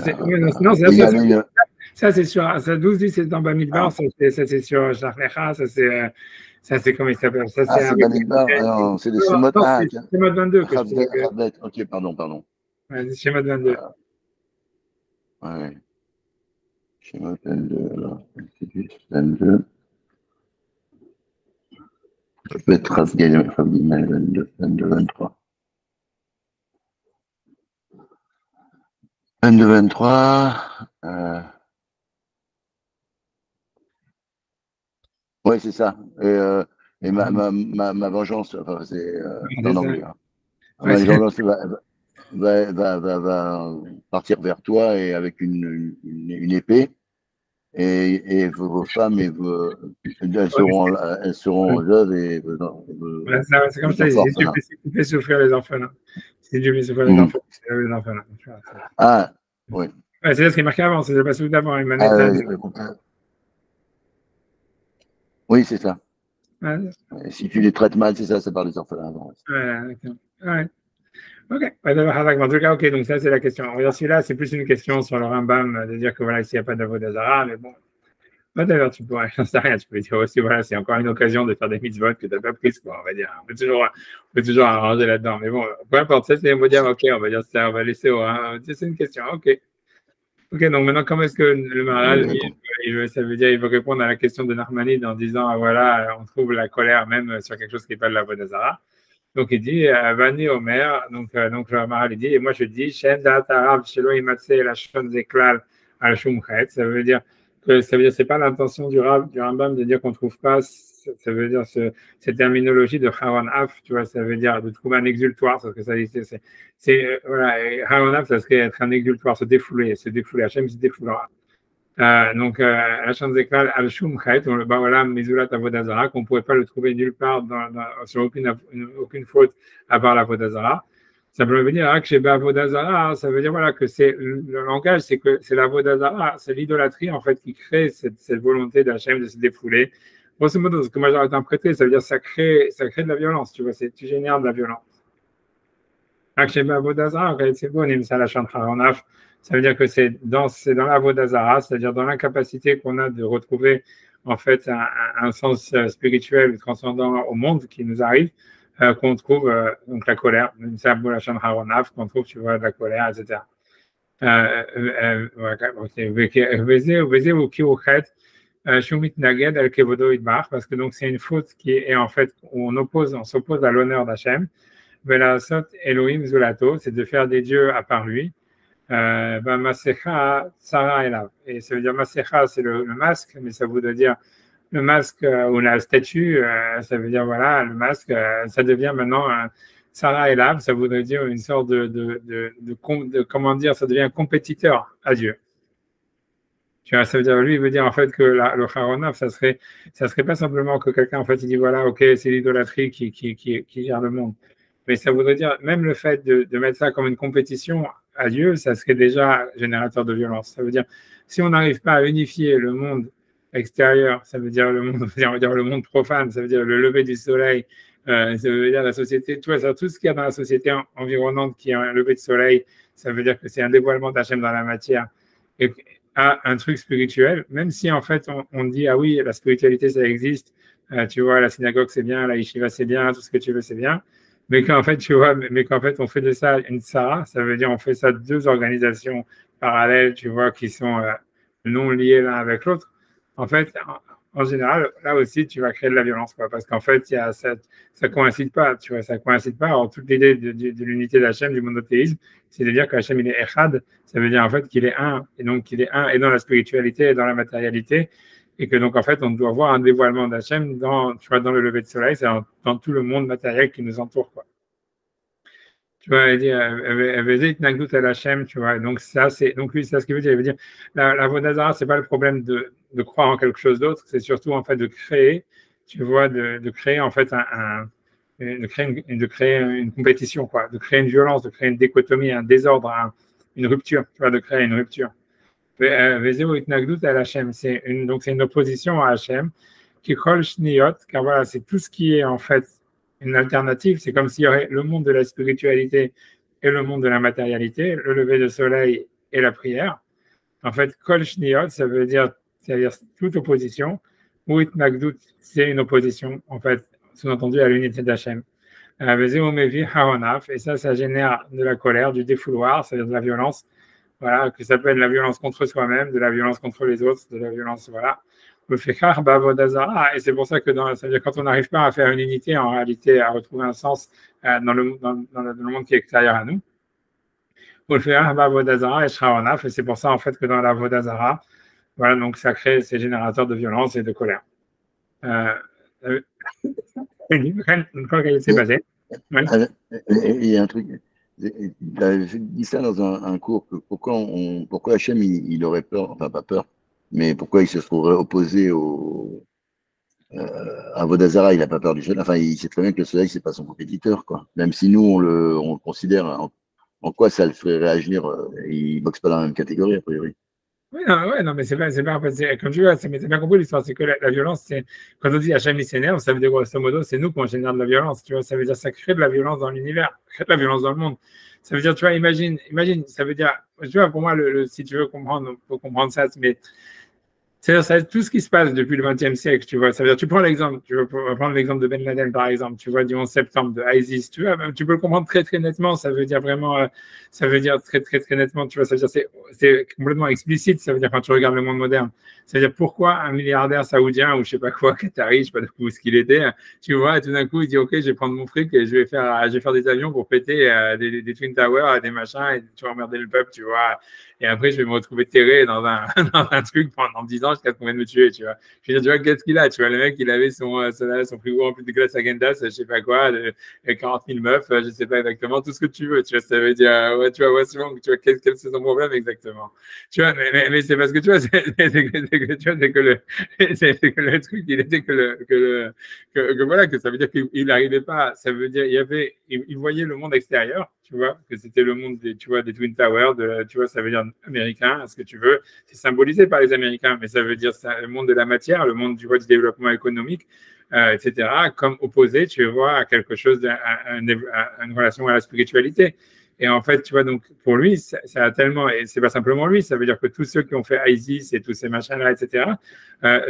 ça c'est sûr. Ça 12-10, c'est dans Bamidbar, ça c'est sur Sharlecha, ça c'est comment il s'appelle. Ça c'est Bamidbar, c'est des Shemot. C'est Shemot 22. Ok, pardon. Ouais, c'est Shemot 22. Ouais. Shemot 22, alors. C'est 22. Ça peut être Rasgel, 22, 23. 22, 23. Oui, c'est ça. Et ma vengeance, enfin, c'est en anglais. Hein. Ma vengeance va partir vers toi et avec une épée. Et vos femmes, elles seront veuves et c'est comme ça, si tu fais souffrir les orphelins. Si tu fais souffrir les orphelins. Ah, oui. Ouais, c'est ce qui est marqué avant, c'est le passage d'avant. Oui, c'est ça. Ouais. Si tu les traites mal, c'est ça, c'est par les orphelins avant. Ouais, d'accord. Ouais. Ok. En tout cas, ok, donc ça, c'est la question. Alors, celui-là, c'est plus une question sur le Rambam, de dire que voilà, ici, il n'y a pas d'Avodazara, mais bon. D'ailleurs, tu pourrais, j'en sais rien, tu peux dire aussi, voilà, c'est encore une occasion de faire des mitzvot que tu n'as pas prises, quoi, on va dire. On peut toujours arranger là-dedans. Mais bon, peu importe, ça, c'est, on va dire, ok, on va dire ça, on va laisser c'est une question, ok. Ok, donc maintenant, comment est-ce que le Maharal, ça veut dire, il veut répondre à la question de Nachmanide en disant, ah, voilà, on trouve la colère même sur quelque chose qui n'est pas de la Vodazara. Donc il dit, Vani Omer, donc le Maharal, il dit, et moi je dis, Shen Da'at Arav Shelo Imatse la Shon Zeklal al Shumchet, ça veut dire, c'est pas l'intention du Rambam de dire qu'on trouve pas, ça veut dire cette terminologie de Haron Af, tu vois, ça veut dire de trouver un exultoire, parce que ça c'est voilà, Haron Af, ça serait être un exultoire, se défouler, Hachem se défoulera. Donc, Hachem Zeklal al Shumchet, voilà, Mizulat Avodazara, qu'on ne pourrait pas le trouver nulle part sur aucune faute à part l'Avodazara. Ça veut dire que chez Avodazara, ça veut dire voilà, que c'est le langage, c'est que c'est l'Avodazara, c'est l'idolâtrie en fait qui crée cette volonté d'Hachem de se défouler. Grosso modo, ce que moi j'ai interprété, ça veut dire que ça crée de la violence, tu vois, tu génères de la violence. Chez Avodazara, c'est bon, ça la chantra en ça veut dire que c'est dans l'Avodazara, c'est-à-dire dans l'incapacité qu'on a de retrouver en fait un sens spirituel transcendant au monde qui nous arrive, qu'on trouve donc la colère, même ça, qu'on trouve, tu vois, de la colère, etc. Parce que donc c'est une faute qui est en fait où on s'oppose à l'honneur d'Hachem. Elohim Zulato, c'est de faire des dieux à part lui. Masecha Sarah Elav. Et ça veut dire Masecha, c'est le masque, mais ça veut dire le masque ou la statue, ça veut dire voilà, le masque, ça devient maintenant Sarah Elav, ça voudrait dire une sorte de comment dire, ça devient un compétiteur à Dieu. Tu vois, ça veut dire, lui, il veut dire en fait que le Haronav, ça serait pas simplement que quelqu'un, en fait, il dit voilà, ok, c'est l'idolâtrie qui gère le monde. Mais ça voudrait dire, même le fait de mettre ça comme une compétition à Dieu, ça serait déjà générateur de violence. Ça veut dire, si on n'arrive pas à unifier le monde extérieur, ça veut dire le monde, on va dire le monde profane, ça veut dire le lever du soleil, ça veut dire la société, tout ce qu'il y a dans la société environnante qui est un lever de soleil, ça veut dire que c'est un dévoilement d'Hachem dans la matière. Et à un truc spirituel, même si en fait on dit ah oui, la spiritualité ça existe, tu vois, la synagogue c'est bien, la yeshiva c'est bien, tout ce que tu veux c'est bien, mais qu'en fait tu vois, mais qu'en fait on fait de ça une tsara, ça veut dire on fait ça deux organisations parallèles, tu vois, qui sont non liées l'un avec l'autre. En fait, en général, là aussi tu vas créer de la violence, quoi, parce qu'en fait ça coïncide pas, tu vois, ça coïncide pas. Alors toute l'idée de l'unité d'Hachem, du monothéisme, c'est de dire qu'Hachem il est Echad, ça veut dire en fait qu'il est un, et donc qu'il est un et dans la spiritualité et dans la matérialité, et que donc en fait on doit voir un dévoilement d'Hachem dans, tu vois, dans le lever de soleil, c'est dans tout le monde matériel qui nous entoure, quoi. Tu vois, il dit, Nagdut al Hachem, tu vois, donc ça, c'est, donc lui, c'est ce qu'il veut dire. Il veut dire, la Vodazara, c'est pas le problème de croire en quelque chose d'autre, c'est surtout en fait de créer, tu vois, de créer en fait de créer une compétition, quoi, de créer une violence, de créer une dichotomie, un désordre, une rupture, tu vois, de créer une rupture. Donc c'est une opposition à Hachem qui kol shniyot, car voilà, c'est tout ce qui est en fait une alternative. C'est comme s'il y aurait le monde de la spiritualité et le monde de la matérialité, le lever de soleil et la prière. En fait, kol shniyot, ça veut dire toute opposition. Ou itnagdut, c'est une opposition, en fait, sous-entendu à l'unité d'Hachem. Et ça génère de la colère, du défouloir, c'est-à-dire de la violence. Voilà, que ça peut être de la violence contre soi-même, de la violence contre les autres, de la violence, voilà. Et c'est pour ça que ça veut dire quand on n'arrive pas à faire une unité, en réalité, à retrouver un sens dans le monde qui est extérieur à nous. Et c'est pour ça, en fait, que dans la Vodazara, voilà, donc ça crée ces générateurs de violence et de colère. Une fois qu'elle s'est passée. Ouais. Il y a un truc. Il avait dit ça dans un cours. Pourquoi Hachem il aurait peur, enfin pas peur, mais pourquoi il se trouverait opposé à Vodazara, il n'a pas peur du soleil. Enfin, il sait très bien que le soleil, c'est pas son compétiteur, quoi. Même si nous, on le considère, en quoi ça le ferait réagir, il ne boxe pas dans la même catégorie, a priori. Oui, non, mais c'est pas, en fait, comme tu vois, c'est bien compris l'histoire, c'est que la violence, c'est, quand on dit Hachem il s'énerve, ça veut dire grosso modo, c'est nous qu'on génère de la violence, tu vois, ça veut dire ça crée de la violence dans l'univers, crée de la violence dans le monde. Ça veut dire, tu vois, imagine, ça veut dire, tu vois, pour moi, si tu veux comprendre, faut comprendre ça, mais c'est-à-dire, tout ce qui se passe depuis le XXe siècle, tu vois, ça veut dire, tu prends l'exemple, tu veux prendre l'exemple de Ben Laden, par exemple, tu vois, du 11 septembre, de ISIS, tu vois, tu peux le comprendre très, très nettement, ça veut dire vraiment, ça veut dire très, très, très nettement, tu vois, ça veut dire, c'est complètement explicite, ça veut dire, quand tu regardes le monde moderne, ça veut dire, pourquoi un milliardaire saoudien, ou je sais pas quoi, qatari, je sais pas où ce qu'il était, tu vois, et tout d'un coup, il dit, ok, je vais prendre mon fric et je vais faire des avions pour péter des Twin Towers, des machins, et tu vas emmerder le peuple, tu vois, et après, je vais me retrouver terré dans un truc pendant 10 ans jusqu'à ce qu'on vienne me tuer, tu vois. Je veux dire, tu vois, qu'est-ce qu'il a? Tu vois, le mec, il avait son frigo rempli de glace à Gendas, je sais pas quoi, 40 000 meufs, je sais pas exactement, tout ce que tu veux, tu vois, ça veut dire, ouais, tu vois, ouais, souvent, tu vois, quel c'est son problème exactement? Tu vois, mais c'est parce que, tu vois, c'est que le truc, il était que voilà, que ça veut dire qu'il n'arrivait pas, ça veut dire, il voyait le monde extérieur, tu vois, que c'était le monde des Twin Towers, tu vois, ça veut dire américain, ce que tu veux, c'est symbolisé par les Américains, mais ça veut dire le monde de la matière, le monde du développement économique, etc., comme opposé, tu vois, à quelque chose, à une relation à la spiritualité. Et en fait, tu vois, donc pour lui, ça a tellement, et c'est pas simplement lui, ça veut dire que tous ceux qui ont fait ISIS et tous ces machins-là, etc.,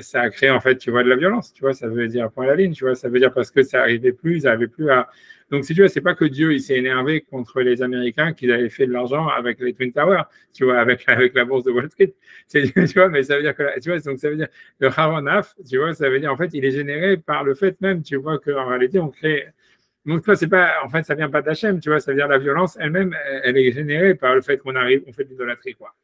ça a créé en fait, tu vois, de la violence, tu vois, ça veut dire point à la ligne, tu vois, ça veut dire parce que ça arrivait plus, ils n'arrivaient plus à. Donc, si tu vois, c'est pas que Dieu, il s'est énervé contre les Américains qu'ils avaient fait de l'argent avec les Twin Towers, tu vois, avec la bourse de Wall Street. Tu vois, mais ça veut dire que, tu vois, donc ça veut dire le Haronaf, tu vois, ça veut dire en fait, il est généré par le fait même, tu vois, qu'en réalité, on crée. Donc, toi, c'est pas, en fait, ça vient pas d'Hachem, tu vois, ça veut dire la violence elle-même, elle est générée par le fait qu'on arrive, on fait de l'idolâtrie, quoi.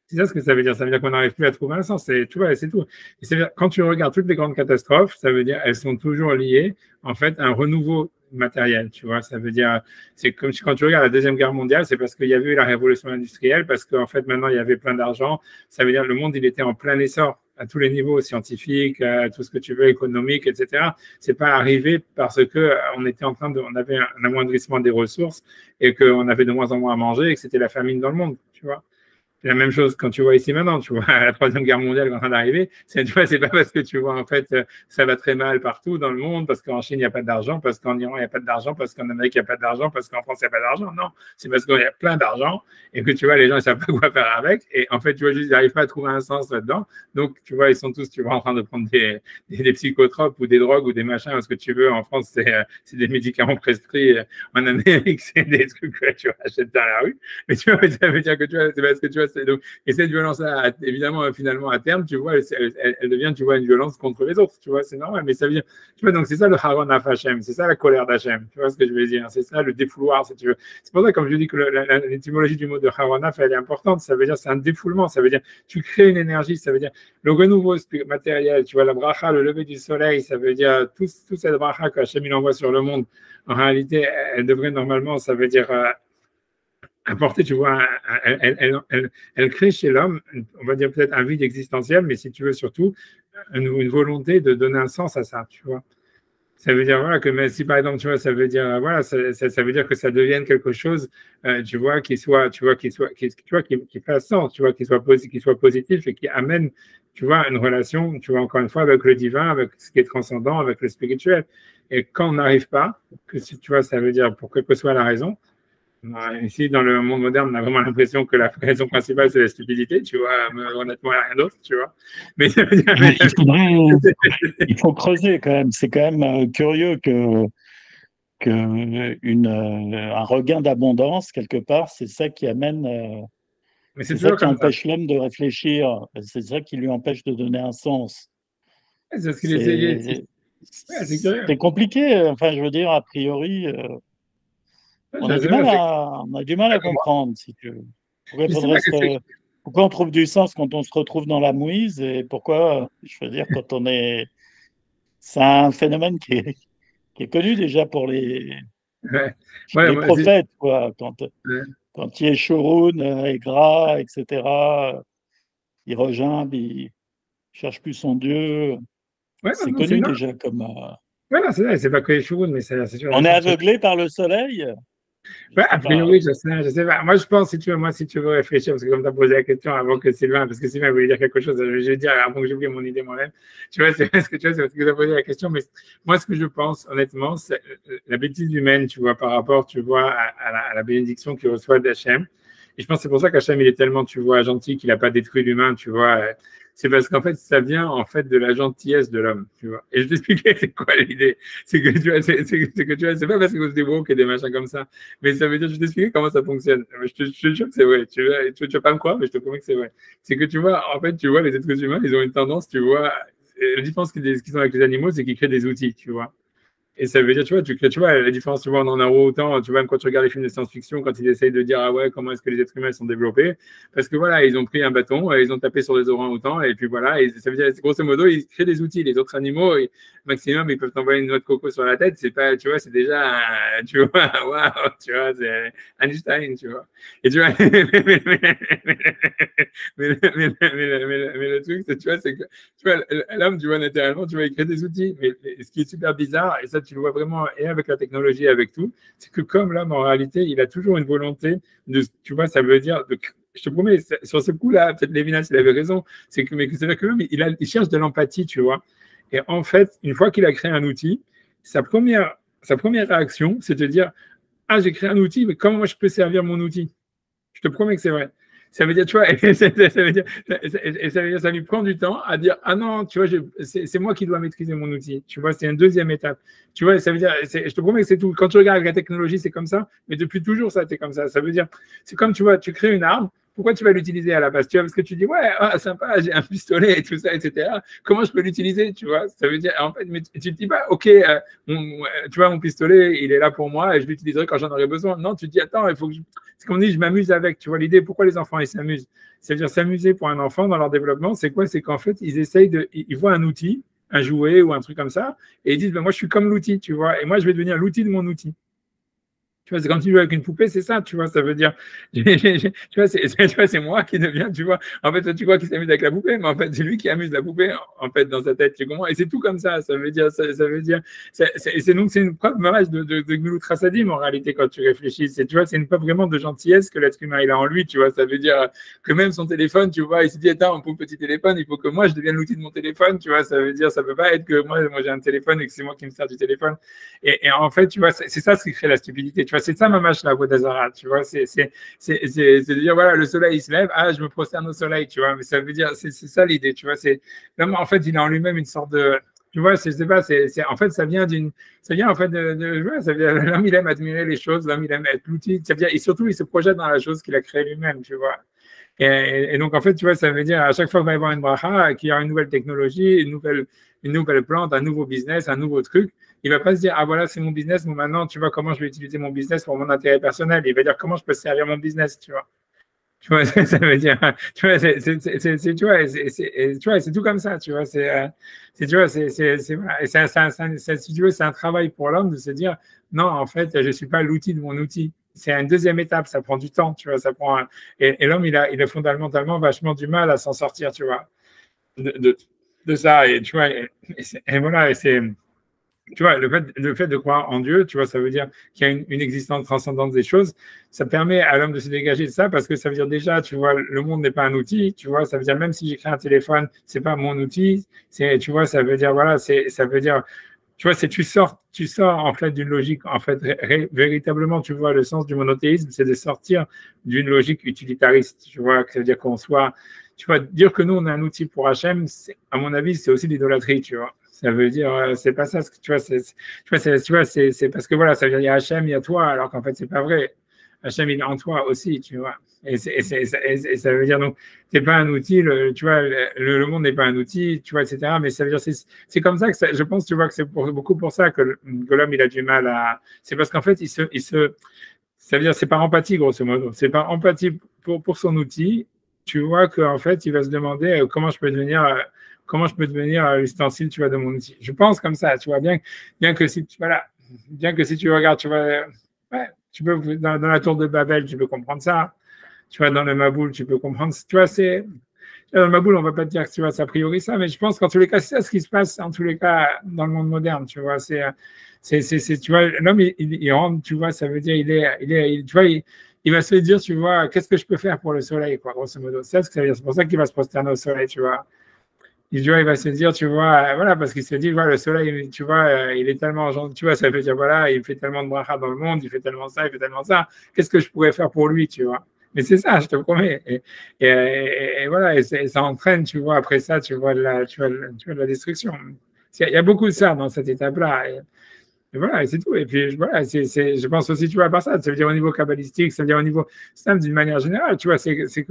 C'est ça ce que ça veut dire. Ça veut dire qu'on n'arrive plus à trouver un sens. Tu vois, c'est tout. Et c'est quand tu regardes toutes les grandes catastrophes, ça veut dire elles sont toujours liées, en fait, à un renouveau matériel. Tu vois, ça veut dire, c'est comme quand tu regardes la Deuxième Guerre mondiale, c'est parce qu'il y avait eu la révolution industrielle, parce qu'en fait, maintenant, il y avait plein d'argent. Ça veut dire le monde, il était en plein essor à tous les niveaux, scientifiques, tout ce que tu veux, économique, etc. C'est pas arrivé parce que on était on avait un amoindrissement des ressources et qu'on avait de moins en moins à manger et que c'était la famine dans le monde. Tu vois. C'est la même chose quand tu vois ici maintenant, tu vois, la Troisième Guerre mondiale est en train d'arriver. Tu vois, c'est pas parce que tu vois, en fait, ça va très mal partout dans le monde, parce qu'en Chine, il n'y a pas d'argent, parce qu'en Iran, il n'y a pas d'argent, parce qu'en Amérique, il n'y a pas d'argent, parce qu'en France, il n'y a pas d'argent. Non, c'est parce qu'il y a plein d'argent et que tu vois, les gens, ils savent pas quoi faire avec. Et en fait, tu vois, juste, ils n'arrivent pas à trouver un sens là-dedans. Donc, tu vois, ils sont tous, tu vois, en train de prendre des psychotropes ou des drogues ou des machins, ce que tu veux. En France, c'est des médicaments prescrits. En Amérique, c'est des trucs que tu achètes dans la rue. Mais tu vois, ça veut dire que tu vois, c'est parce que tu vois, donc, et cette violence-là, évidemment, finalement, à terme, tu vois, elle devient, tu vois, une violence contre les autres, tu vois, c'est normal, mais ça veut dire, tu vois, donc c'est ça le Haron af Hashem, c'est ça la colère d'Hachem, tu vois ce que je veux dire, c'est ça le défouloir, si tu veux. C'est pour ça, comme je dis, que l'étymologie du mot de Haron af, elle est importante, ça veut dire, c'est un défoulement, ça veut dire, tu crées une énergie, ça veut dire, le renouveau matériel, tu vois, la bracha, le lever du soleil, ça veut dire, toute cette bracha que Hachem il envoie sur le monde, en réalité, elle devrait normalement, ça veut dire, apporter, tu vois, elle crée chez l'homme, on va dire peut-être un vide existentiel, mais si tu veux surtout, une volonté de donner un sens à ça, tu vois. Ça veut dire, voilà, que mais si par exemple, tu vois, ça veut dire, voilà, ça veut dire que ça devienne quelque chose, tu vois, qui soit, tu vois, qui fasse sens, tu vois, qui soit positif et qui amène, tu vois, une relation, tu vois, encore une fois, avec le divin, avec ce qui est transcendant, avec le spirituel. Et quand on n'arrive pas, que si, tu vois, ça veut dire, pour quelle que soit la raison, ici, dans le monde moderne, on a vraiment l'impression que la raison principale, c'est la stupidité, tu vois, mais honnêtement, il n'y a rien d'autre, tu vois. Mais ça veut dire... il faut creuser quand même. C'est quand même curieux que un regain d'abondance, quelque part, c'est ça qui amène, mais c'est ça qui empêche l'homme de réfléchir, c'est ça qui lui empêche de donner un sens. C'est ce qu'il essayait. C'est compliqué, enfin, je veux dire, a priori... on a du mal à comprendre, si tu veux. Pourquoi on trouve du sens quand on se retrouve dans la mouise et pourquoi, je veux dire, quand on est... C'est un phénomène qui est connu déjà pour les prophètes, quoi. Quand Yeshurun est gras, etc., il regimbe, il cherche plus son Dieu. C'est connu déjà comme... Voilà, c'est pas que les chevaux, mais c'est sûr. On est aveuglé par le soleil. Ouais, a priori, je sais pas. Moi, je pense, si tu veux réfléchir, parce que comme tu as posé la question avant que Sylvain, parce que Sylvain voulait dire quelque chose, je vais dire avant que j'oublie mon idée moi-même. Tu vois, c'est parce que tu as posé la question, mais moi, ce que je pense, honnêtement, c'est la bêtise humaine, tu vois, par rapport, tu vois, à la bénédiction qu'il reçoit d'Hachem. Et je pense que c'est pour ça qu'Hachem, il est tellement, tu vois, gentil qu'il n'a pas détruit l'humain, tu vois. C'est parce qu'en fait, ça vient en fait de la gentillesse de l'homme, tu vois. Et je t'expliquais c'est quoi l'idée. C'est que tu vois, c'est pas parce que vous des woke et des machins comme ça, mais ça veut dire, je t'expliquer comment ça fonctionne. Je te jure que c'est vrai. Tu vas pas me croire, mais je te promets que c'est vrai. C'est que tu vois, en fait, tu vois, les êtres humains, ils ont une tendance, tu vois, la différence qu'ils ont avec les animaux, c'est qu'ils créent des outils, tu vois. Et ça veut dire, tu vois, la différence, tu vois, on en a autant, tu vois, même quand tu regardes les films de science-fiction, quand ils essayent de dire, ah ouais, comment est-ce que les êtres humains sont développés, parce que voilà, ils ont pris un bâton, ils ont tapé sur des orang-outans, et puis voilà, et ça veut dire, grosso modo, ils créent des outils. Les autres animaux, maximum, ils peuvent t'envoyer une noix de coco sur la tête, c'est pas, tu vois, c'est déjà, tu vois, waouh, tu vois, c'est Einstein, tu vois. Et tu vois, mais le truc, tu vois, c'est que, tu vois, l'homme, tu vois, naturellement, tu vois, il crée des outils, mais ce qui est super bizarre, et ça, tu le vois vraiment, et avec la technologie, et avec tout, c'est que comme l'homme, en réalité, il a toujours une volonté de, tu vois, ça veut dire, je te promets, sur ce coup-là, peut-être Lévinas, il avait raison, mais c'est-à-dire que l'homme, il cherche de l'empathie, tu vois. Et en fait, une fois qu'il a créé un outil, sa première réaction, c'est de dire, ah, j'ai créé un outil, mais comment moi je peux servir mon outil? Je te promets que c'est vrai. Ça veut dire, tu vois, ça veut dire, ça lui prend du temps à dire, ah non, tu vois, c'est moi qui dois maîtriser mon outil. Tu vois, c'est une deuxième étape. Tu vois, ça veut dire, je te promets que c'est tout. Quand tu regardes la technologie, c'est comme ça, mais depuis toujours, ça a été comme ça. Ça veut dire, c'est comme, tu vois, tu crées une arme. Pourquoi tu vas l'utiliser à la base? Tu vois, parce que tu dis, ouais, ah, sympa, j'ai un pistolet et tout ça, etc. Comment je peux l'utiliser? Tu vois, ça veut dire, en fait, mais tu te dis pas, ok, tu vois, mon pistolet, il est là pour moi et je l'utiliserai quand j'en aurai besoin. Non, tu te dis, attends, il faut que c'est comme on dit, je m'amuse avec. Tu vois, l'idée, pourquoi les enfants, ils s'amusent? C'est-à-dire, s'amuser pour un enfant dans leur développement, c'est quoi? C'est qu'en fait, ils voient un outil, un jouet ou un truc comme ça, et ils disent, ben, moi, je suis comme l'outil, tu vois, et moi, je vais devenir l'outil de mon outil. Tu vois, c'est quand tu joues avec une poupée, c'est ça, tu vois, ça veut dire, tu vois, c'est moi qui deviens, tu vois, en fait, toi, tu crois qu'il s'amuse avec la poupée, mais en fait, c'est lui qui amuse la poupée, en fait, dans sa tête, tu comprends, et c'est tout comme ça veut dire, c'est donc, c'est une preuve malade de Gmilut Chasadim, en réalité, quand tu réfléchis, tu vois, c'est une preuve vraiment de gentillesse que l'être humain, il a en lui, tu vois, ça veut dire que même son téléphone, tu vois, il se dit, attends, mon petit téléphone, il faut que moi, je devienne l'outil de mon téléphone, tu vois, ça veut dire, ça peut pas être que moi j'ai un téléphone et que c'est moi qui me sers du téléphone, et en fait, tu vois, c'est ça ce qui crée la stupidité, tu vois, c'est ça, mamache, la Vodazara, tu vois, c'est de dire, voilà, le soleil, il se lève, ah, je me prosterne au soleil, tu vois, mais ça veut dire, c'est ça l'idée, tu vois, l'homme, en fait, il a en lui-même une sorte de, tu vois, je sais pas, en fait, ça vient en fait l'homme, il aime admirer les choses, l'homme, il aime être l'outil, et surtout, il se projette dans la chose qu'il a créée lui-même, tu vois. Et donc, en fait, tu vois, ça veut dire à chaque fois qu'il va y avoir une bracha, qu'il y a une nouvelle technologie, une nouvelle plante, un nouveau business, un nouveau truc, il va pas se dire, ah voilà, c'est mon business, bon maintenant, tu vois, comment je vais utiliser mon business pour mon intérêt personnel. Il va dire, comment je peux servir mon business, tu vois. Tu vois, ça veut dire, tu vois, tu vois, tu vois, c'est tout comme ça, tu vois, tu vois, voilà. Et si tu veux, c'est un travail pour l'homme de se dire, non, en fait, je suis pas l'outil de mon outil. C'est une deuxième étape, ça prend du temps, tu vois, et l'homme, il a fondamentalement vachement du mal à s'en sortir, tu vois, de ça, et tu vois, et voilà, et c'est, tu vois, le fait de croire en Dieu, tu vois, ça veut dire qu'il y a une existence transcendante des choses. Ça permet à l'homme de se dégager de ça parce que ça veut dire déjà, tu vois, le monde n'est pas un outil, tu vois, ça veut dire même si j'écris un téléphone, c'est pas mon outil, tu vois, ça veut dire, voilà, ça veut dire, tu vois, tu sors en fait d'une logique, en fait, véritablement, tu vois, le sens du monothéisme, c'est de sortir d'une logique utilitariste, tu vois, ça veut dire qu'on soit, tu vois, dire que nous, on a un outil pour Hachem, à mon avis, c'est aussi l'idolâtrie, tu vois. Ça veut dire, c'est pas ça, tu vois, c'est parce que voilà, ça veut dire, il y a Hachem, il y a toi, alors qu'en fait, c'est pas vrai. Hachem, il est en toi aussi, tu vois. Et ça veut dire, donc, t'es pas un outil, tu vois, le monde n'est pas un outil, tu vois, etc. Mais ça veut dire, c'est comme ça que je pense, tu vois, que c'est beaucoup pour ça que l'homme, il a du mal à. C'est parce qu'en fait, ça veut dire, c'est par empathie, grosso modo. C'est par empathie pour son outil, tu vois qu'en fait, il va se demander comment je peux devenir l'ustensile, tu vois, de mon outil. Je pense comme ça, tu vois, bien que si tu regardes, tu vois, ouais, tu peux, dans la tour de Babel, tu peux comprendre ça. Tu vois, dans le Maboul, tu peux comprendre. Tu vois, dans le Maboul, on va pas te dire que tu vois, c'est a priori ça, mais je pense qu'en tous les cas, c'est ça ce qui se passe, en tous les cas, dans le monde moderne, tu vois. Tu vois, l'homme, il rentre, tu vois, ça veut dire, tu vois, il va se dire, tu vois, qu'est-ce que je peux faire pour le soleil, quoi, grosso modo. C'est ce que ça veut dire. C'est pour ça qu'il va se prosterner au soleil, tu vois. Tu vois, il va se dire, tu vois, voilà, parce qu'il se dit, voilà, le soleil, tu vois, il est tellement gentil, tu vois, ça veut dire, voilà, il fait tellement de bracha dans le monde, il fait tellement ça, il fait tellement ça, qu'est-ce que je pourrais faire pour lui, tu vois. Mais c'est ça, je te promets. Et voilà, et ça entraîne, tu vois, après ça, tu vois de la destruction. Il y a beaucoup de ça dans cette étape-là. Et voilà, et c'est tout. Et puis, voilà, je pense aussi, tu vois, par ça, ça veut dire au niveau kabbalistique, ça veut dire au niveau simple d'une manière générale, tu vois, c'est que c'est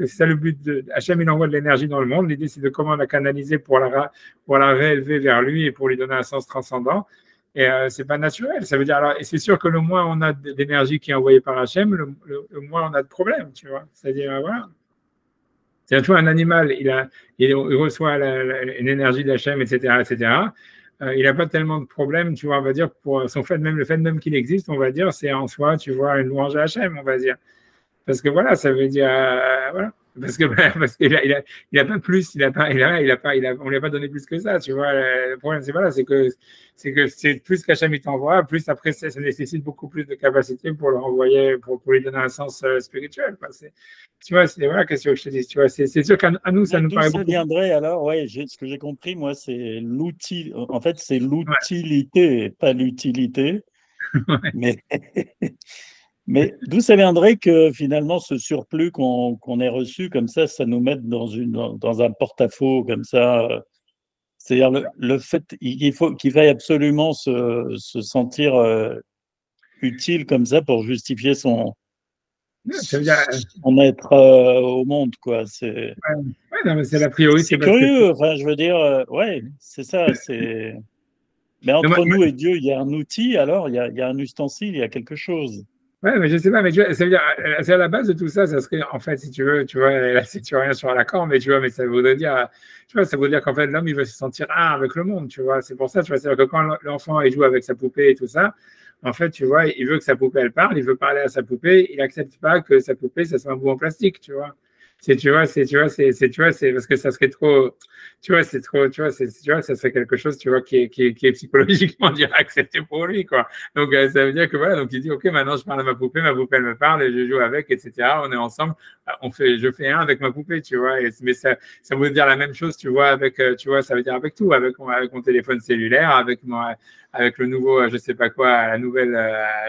ça le but de Hachem, il envoie de l'énergie dans le monde. L'idée, c'est de comment la canaliser pour la réélever vers lui et pour lui donner un sens transcendant. Et c'est pas naturel. Ça veut dire, alors, et c'est sûr que le moins on a d'énergie qui est envoyée par Hachem, le moins on a de problèmes, tu vois. C'est-à-dire, voilà. C'est-à-dire, tu vois, un animal, il reçoit une énergie d'Hachem, etc., etc. Il n'a pas tellement de problèmes, tu vois, on va dire, pour son fait, même le fait même qu'il existe, on va dire, c'est en soi, tu vois, une louange à Hachem, on va dire. Parce que voilà, ça veut dire, voilà. Parce qu'il a pas plus, on lui a pas donné plus que ça, tu vois. Le problème, c'est plus qu'Hachem il t'envoie, plus après, ça nécessite beaucoup plus de capacité pour le renvoyer, pour lui donner un sens spirituel, quoi. Tu vois, voilà, qu'est-ce que je te dis, tu vois, c'est sûr qu'à nous, ça nous paraît beaucoup. Ça viendrait alors, ouais, ce que j'ai compris, moi, c'est l'outil, en fait, c'est l'utilité, pas l'utilité. Mais, mais d'où ça viendrait que finalement ce surplus qu'on ait reçu comme ça nous mette dans un porte-à-faux comme ça. C'est-à-dire le fait qu'il faille absolument se sentir utile comme ça pour justifier son être au monde, quoi. C'est non, mais c'est l'a priori. C'est curieux. Enfin, je veux dire, ouais, c'est ça. Mais entre nous et Dieu, il y a un outil. Alors, il y a un ustensile, il y a quelque chose. Ouais, mais je sais pas, mais tu vois, ça veut dire, c'est à la base de tout ça, ça serait, en fait, si tu veux, tu vois, là, si tu reviens sur l'accord, mais tu vois, mais ça voudrait dire, tu vois, ça veut dire qu'en fait, l'homme, il veut se sentir un avec le monde, tu vois, c'est pour ça, tu vois, c'est-à-dire que quand l'enfant, il joue avec sa poupée et tout ça, en fait, tu vois, il veut que sa poupée, elle parle, il veut parler à sa poupée, il accepte pas que sa poupée, ça soit un bout en plastique, tu vois. Tu vois, c'est parce que ça serait trop, tu vois, c'est trop, tu vois, ça serait quelque chose, tu vois, qui est psychologiquement déjà accepté pour lui, quoi. Donc, ça veut dire que voilà, donc il dit, OK, maintenant je parle à ma poupée elle me parle et je joue avec, etc. On est ensemble, je fais un avec ma poupée, tu vois. Mais ça veut dire la même chose, tu vois, tu vois, ça veut dire avec tout, avec mon téléphone cellulaire, avec le nouveau, je sais pas quoi, la nouvelle,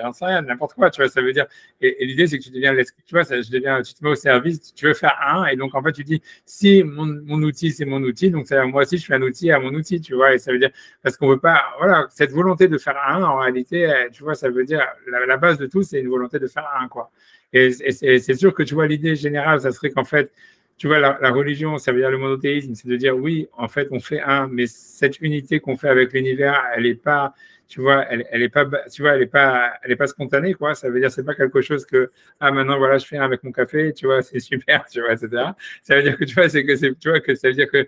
j'en sais rien, n'importe quoi, tu vois, ça veut dire, et l'idée, c'est que tu deviens, tu vois, tu te mets au service, tu veux faire un, et donc, en fait, tu dis, si mon outil, c'est mon outil, donc moi aussi, je fais un outil à mon outil, tu vois, et ça veut dire, parce qu'on veut pas, voilà, cette volonté de faire un, en réalité, tu vois, ça veut dire, la base de tout, c'est une volonté de faire un, quoi. Et c'est sûr que, tu vois, l'idée générale, ça serait qu'en fait, tu vois, la religion, ça veut dire le monothéisme, c'est de dire oui, en fait, on fait un, mais cette unité qu'on fait avec l'univers, elle n'est pas, tu vois, elle est pas, tu vois, elle est pas spontanée, quoi. Ça veut dire, c'est pas quelque chose que, maintenant, voilà, je fais un avec mon café, tu vois, c'est super, tu vois, etc. Ça veut dire que, tu vois, tu vois, que ça veut dire que,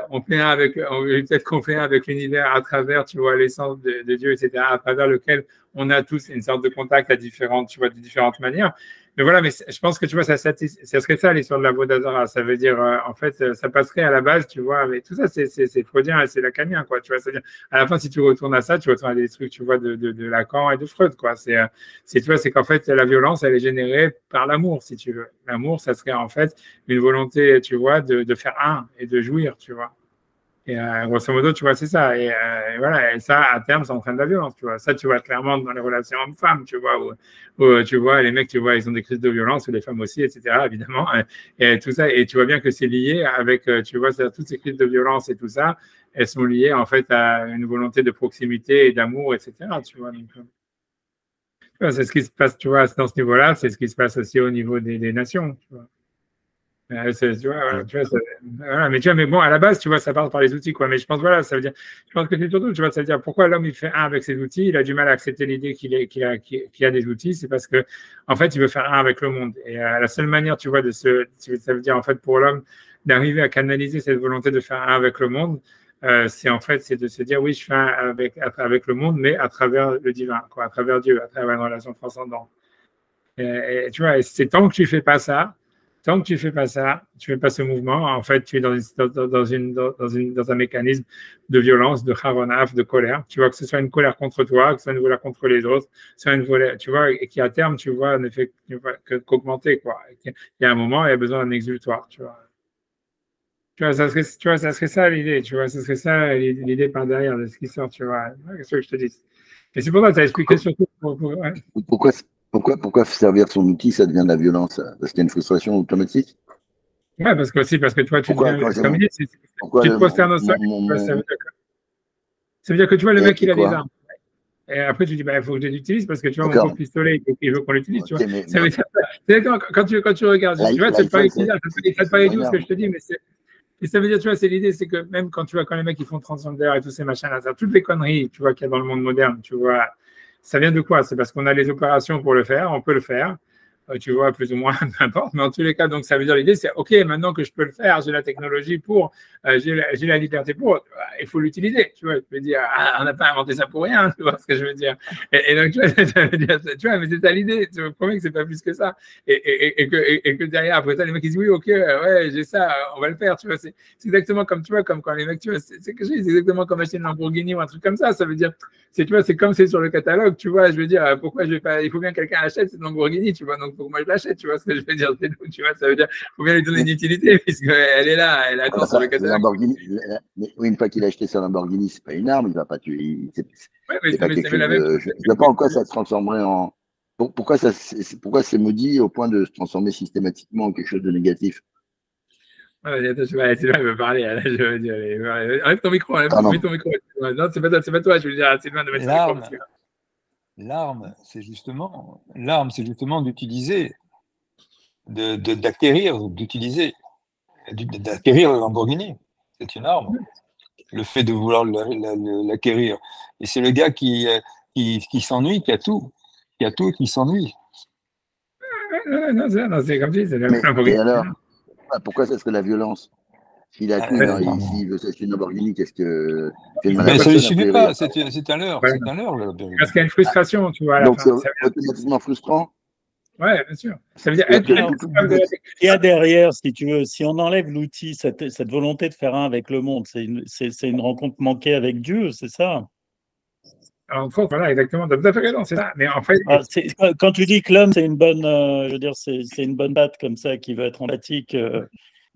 on fait un peut-être qu'on fait un avec l'univers à travers, tu vois, l'essence de Dieu, etc., à travers lequel on a tous une sorte de contact à différentes, tu vois, de différentes manières. Mais voilà, mais je pense que tu vois, ça serait ça l'histoire de la Vodazara. Ça veut dire, en fait, ça passerait à la base, tu vois, mais tout ça, c'est freudien et c'est lacanien, quoi. Tu vois, c'est-à-dire, à la fin, si tu retournes à ça, tu retournes à des trucs, tu vois, de Lacan et de Freud, quoi. Tu vois, c'est qu'en fait, la violence, elle est générée par l'amour, si tu veux. L'amour, ça serait en fait une volonté, tu vois, de faire un et de jouir, tu vois. Et grosso modo, tu vois, c'est ça. Et voilà, et ça, à terme, ça entraîne de la violence, tu vois. Ça, tu vois clairement dans les relations hommes-femmes, tu vois, où, tu vois, les mecs, tu vois, ils ont des crises de violence, ou les femmes aussi, etc., évidemment. Et tout ça, et tu vois bien que c'est lié avec, tu vois, toutes ces crises de violence et tout ça, elles sont liées, en fait, à une volonté de proximité et d'amour, etc., tu vois. Donc, tu vois, c'est ce qui se passe, tu vois, dans ce niveau-là, c'est ce qui se passe aussi au niveau des nations, tu vois. Tu vois, voilà, voilà, mais tu vois, mais bon, à la base, tu vois, ça part par les outils, quoi. Mais je pense, voilà, ça veut dire, je pense que c'est surtout, tu vois, ça veut dire pourquoi l'homme il fait un avec ses outils, il a du mal à accepter l'idée qu'il a des outils, c'est parce que, en fait, il veut faire un avec le monde. Et la seule manière, tu vois, ça veut dire, en fait, pour l'homme, d'arriver à canaliser cette volonté de faire un avec le monde, c'est en fait, c'est de se dire, oui, je fais un avec le monde, mais à travers le divin, quoi, à travers Dieu, à travers une relation transcendante. Et tu vois, c'est tant que tu fais pas ça, tant que tu fais pas ça, tu fais pas ce mouvement, en fait, tu es dans un mécanisme de violence, de haronaf, de colère. Tu vois, que ce soit une colère contre toi, que ce soit une colère contre les autres, soit une colère, tu vois, et qui à terme, tu vois, ne fait qu'augmenter, quoi. Il y a un moment, il y a besoin d'un exutoire, tu vois. Ça serait ça l'idée, tu vois, ça serait ça l'idée par derrière de ce qui sort, tu vois. Qu'est-ce que je te dis? Et c'est pour ça que tu as expliqué surtout ouais. Pourquoi servir son outil, ça devient de la violence? Parce qu'il y a une frustration automatique? Ouais, parce que toi, tu deviens, comme il dit, tu te prosternes au sol, ça veut dire que tu vois, le mec, il a des armes. Et après, tu dis, bah, il faut que je les utilise parce que tu vois, mon pauvre pistolet, il veut qu'on l'utilise, tu vois. Ça veut dire, quand tu regardes, tu vois, c'est pas idiot ce que je te dis, mais et ça veut dire, tu vois, c'est l'idée, c'est que même quand tu vois, quand les mecs, ils font transgender et tous ces machins-là, toutes les conneries, tu vois, qu'il y a dans le monde moderne, tu vois, ça vient de quoi? C'est parce qu'on a les opérations pour le faire, on peut le faire. Tu vois, plus ou moins, n'importe, mais en tous les cas, donc ça veut dire l'idée, c'est OK, maintenant que je peux le faire, j'ai la technologie pour, j'ai la liberté pour, il faut l'utiliser, tu vois, je veux dire, on n'a pas inventé ça pour rien, tu vois ce que je veux dire. Et donc, tu vois, ça veut dire, tu vois, mais c'est ça l'idée, tu me promets que c'est pas plus que ça. Et que derrière, après ça, les mecs, ils disent, oui, OK, ouais, j'ai ça, on va le faire, tu vois, c'est exactement comme, tu vois, comme quand les mecs, tu vois, c'est exactement comme acheter une Lamborghini ou un truc comme ça veut dire, tu vois, c'est comme c'est sur le catalogue, tu vois, je veux dire, pourquoi je vais pas, il faut bien que quelqu'un achète cette Lamborghini, tu vois, donc faut que moi je l'achète, tu vois ce que je veux dire, c'est tout, tu vois, ça veut dire, faut bien lui donner une utilité, puisqu'elle est là, elle attend sur le catalogue. Oui, une fois qu'il a acheté sa Lamborghini, c'est pas une arme, il va pas tuer. Ouais, mais C'est pas c'est quelque chose la même de. Je ne sais pas en quoi ça se transformerait en. Pourquoi c'est maudit au point de se transformer systématiquement en quelque chose de négatif? Sylvain veut parler, là, je veux dire, enlève ton micro, mets ton micro. Non, c'est pas toi, je veux dire, Sylvain de mettre son micro. L'arme, c'est justement d'utiliser, d'acquérir le Lamborghini. C'est une arme. Le fait de vouloir l'acquérir. Et c'est le gars qui s'ennuie, qui a tout, qui s'ennuie. Non, c'est comme si c'est le Lamborghini. Et alors, pourquoi ça serait la violence? S'il a tout, s'il veut s'acheter une Lamborghini, qu'est-ce que. Mais ça ne lui suffit pas, c'est un leurre. Ouais. C'est un leurre, le Lamborghini. Parce qu'il y a une frustration, tu vois. À la donc, fin. c'est automatiquement frustrant. Ouais, bien sûr. Ça veut dire être il y a derrière, si tu veux, si on enlève l'outil, cette volonté de faire un avec le monde, c'est une rencontre manquée avec Dieu, c'est ça? Alors, voilà, exactement. Tu as tout à fait raison, c'est ça. Mais en fait, quand tu dis que l'homme, c'est une bonne, je veux dire, c'est une bonne batte comme ça qui veut être empathique.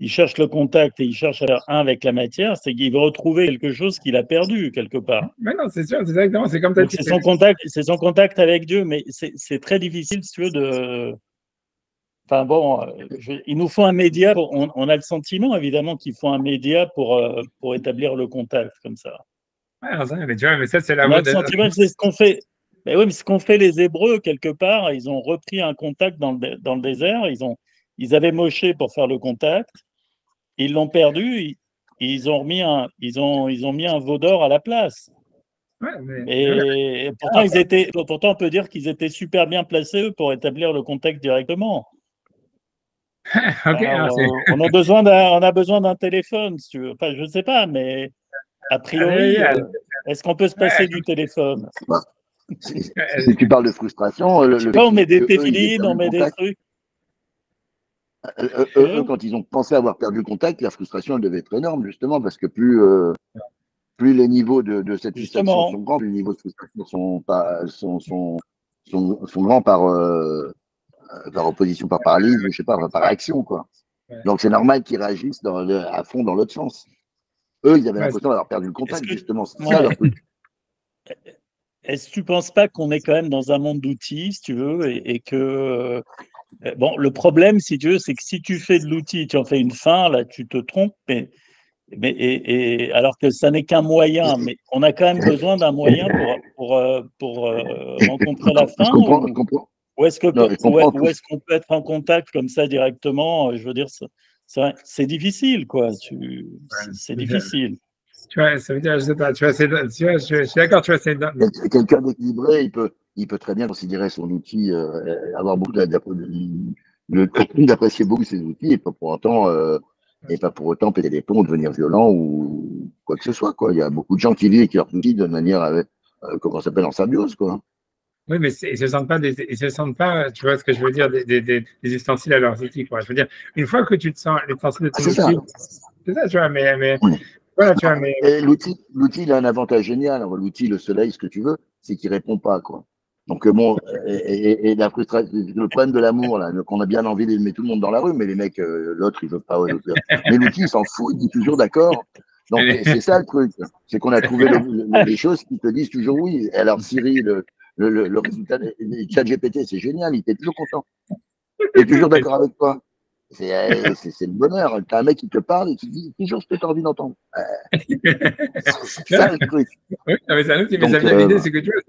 Il cherche le contact et il cherche à faire un avec la matière, c'est qu'il veut retrouver quelque chose qu'il a perdu quelque part. Mais non, c'est sûr, c'est exactement, c'est comme tu as dit. C'est son contact avec Dieu, mais c'est très difficile, si tu veux, de. Enfin bon, il nous faut un média. On a le sentiment, évidemment, qu'il faut un média pour établir le contact comme ça. Ouais, mais tu vois, mais ça, c'est la on a le sentiment que c'est ce qu'on fait. Mais oui, mais ce qu'ont fait les Hébreux, quelque part, ils ont repris un contact dans le désert. Ils avaient Moshe pour faire le contact. Ils l'ont perdu. Ils ont mis un veau d'or à la place. Ouais, et pourtant, on peut dire qu'ils étaient super bien placés, eux, pour établir le contact directement. Okay, alors, on a besoin d'un téléphone, si tu veux. Enfin, je ne sais pas, mais a priori, est-ce qu'on peut se passer du téléphone? Si tu parles de frustration, on met des téfilines, on met des trucs. Eux, quand ils ont pensé avoir perdu le contact, la frustration elle devait être énorme, justement, parce que plus les niveaux de cette frustration sont grands, plus les niveaux de frustration sont grands par opposition, par paralysie, je sais pas, par réaction, quoi. Donc c'est normal qu'ils réagissent à fond dans l'autre sens. Eux, ils avaient l'impression d'avoir perdu le contact, justement. C'est ça leur truc. Est-ce que tu ne penses pas qu'on est quand même dans un monde d'outils, si tu veux, et que. Bon, le problème, si tu veux, c'est que si tu fais de l'outil, tu en fais une fin, là, tu te trompes, alors que ça n'est qu'un moyen, mais on a quand même besoin d'un moyen pour rencontrer la fin. Je comprends. Ou est-ce qu'on peut être en contact comme ça directement? Je veux dire, c'est difficile, quoi. C'est difficile. Tu vois, ça veut dire, je sais pas, tu vois, je suis d'accord, tu vois, c'est. Quelqu'un d'équilibré, il peut très bien considérer son outil, avoir beaucoup d'apprécier beaucoup ses outils et pas pour autant péter les plombs, devenir violent ou quoi que ce soit, quoi. Il y a beaucoup de gens qui vivent avec leurs outils de manière, comment ça s'appelle, en symbiose, quoi. Oui, mais ils se sentent pas, tu vois ce que je veux dire, des ustensiles à leurs outils, quoi. Je veux dire, une fois que tu te sens l'ustensile de ton outil, c'est ça, tu vois, mais oui. Voilà, tu vois, mais. L'outil, il a un avantage génial. L'outil, le soleil, ce que tu veux, c'est qu'il répond pas, quoi. Donc bon, et la frustration, le problème de l'amour, là, qu'on a bien envie d'aimer tout le monde dans la rue, mais les mecs, l'autre, il veut pas. Mais l'outil, il s'en fout, il dit toujours d'accord. Donc c'est ça le truc, c'est qu'on a trouvé les choses qui te disent toujours oui. Et alors Siri, le résultat, ChatGPT, c'est génial, il était toujours content. Il est toujours d'accord avec toi. C'est le bonheur. T'as un mec qui te parle et qui dit toujours ce que tu as envie d'entendre. C'est ça le truc. Oui, mais c'est un outil, mais ça vient l'idée, c'est que tu vois.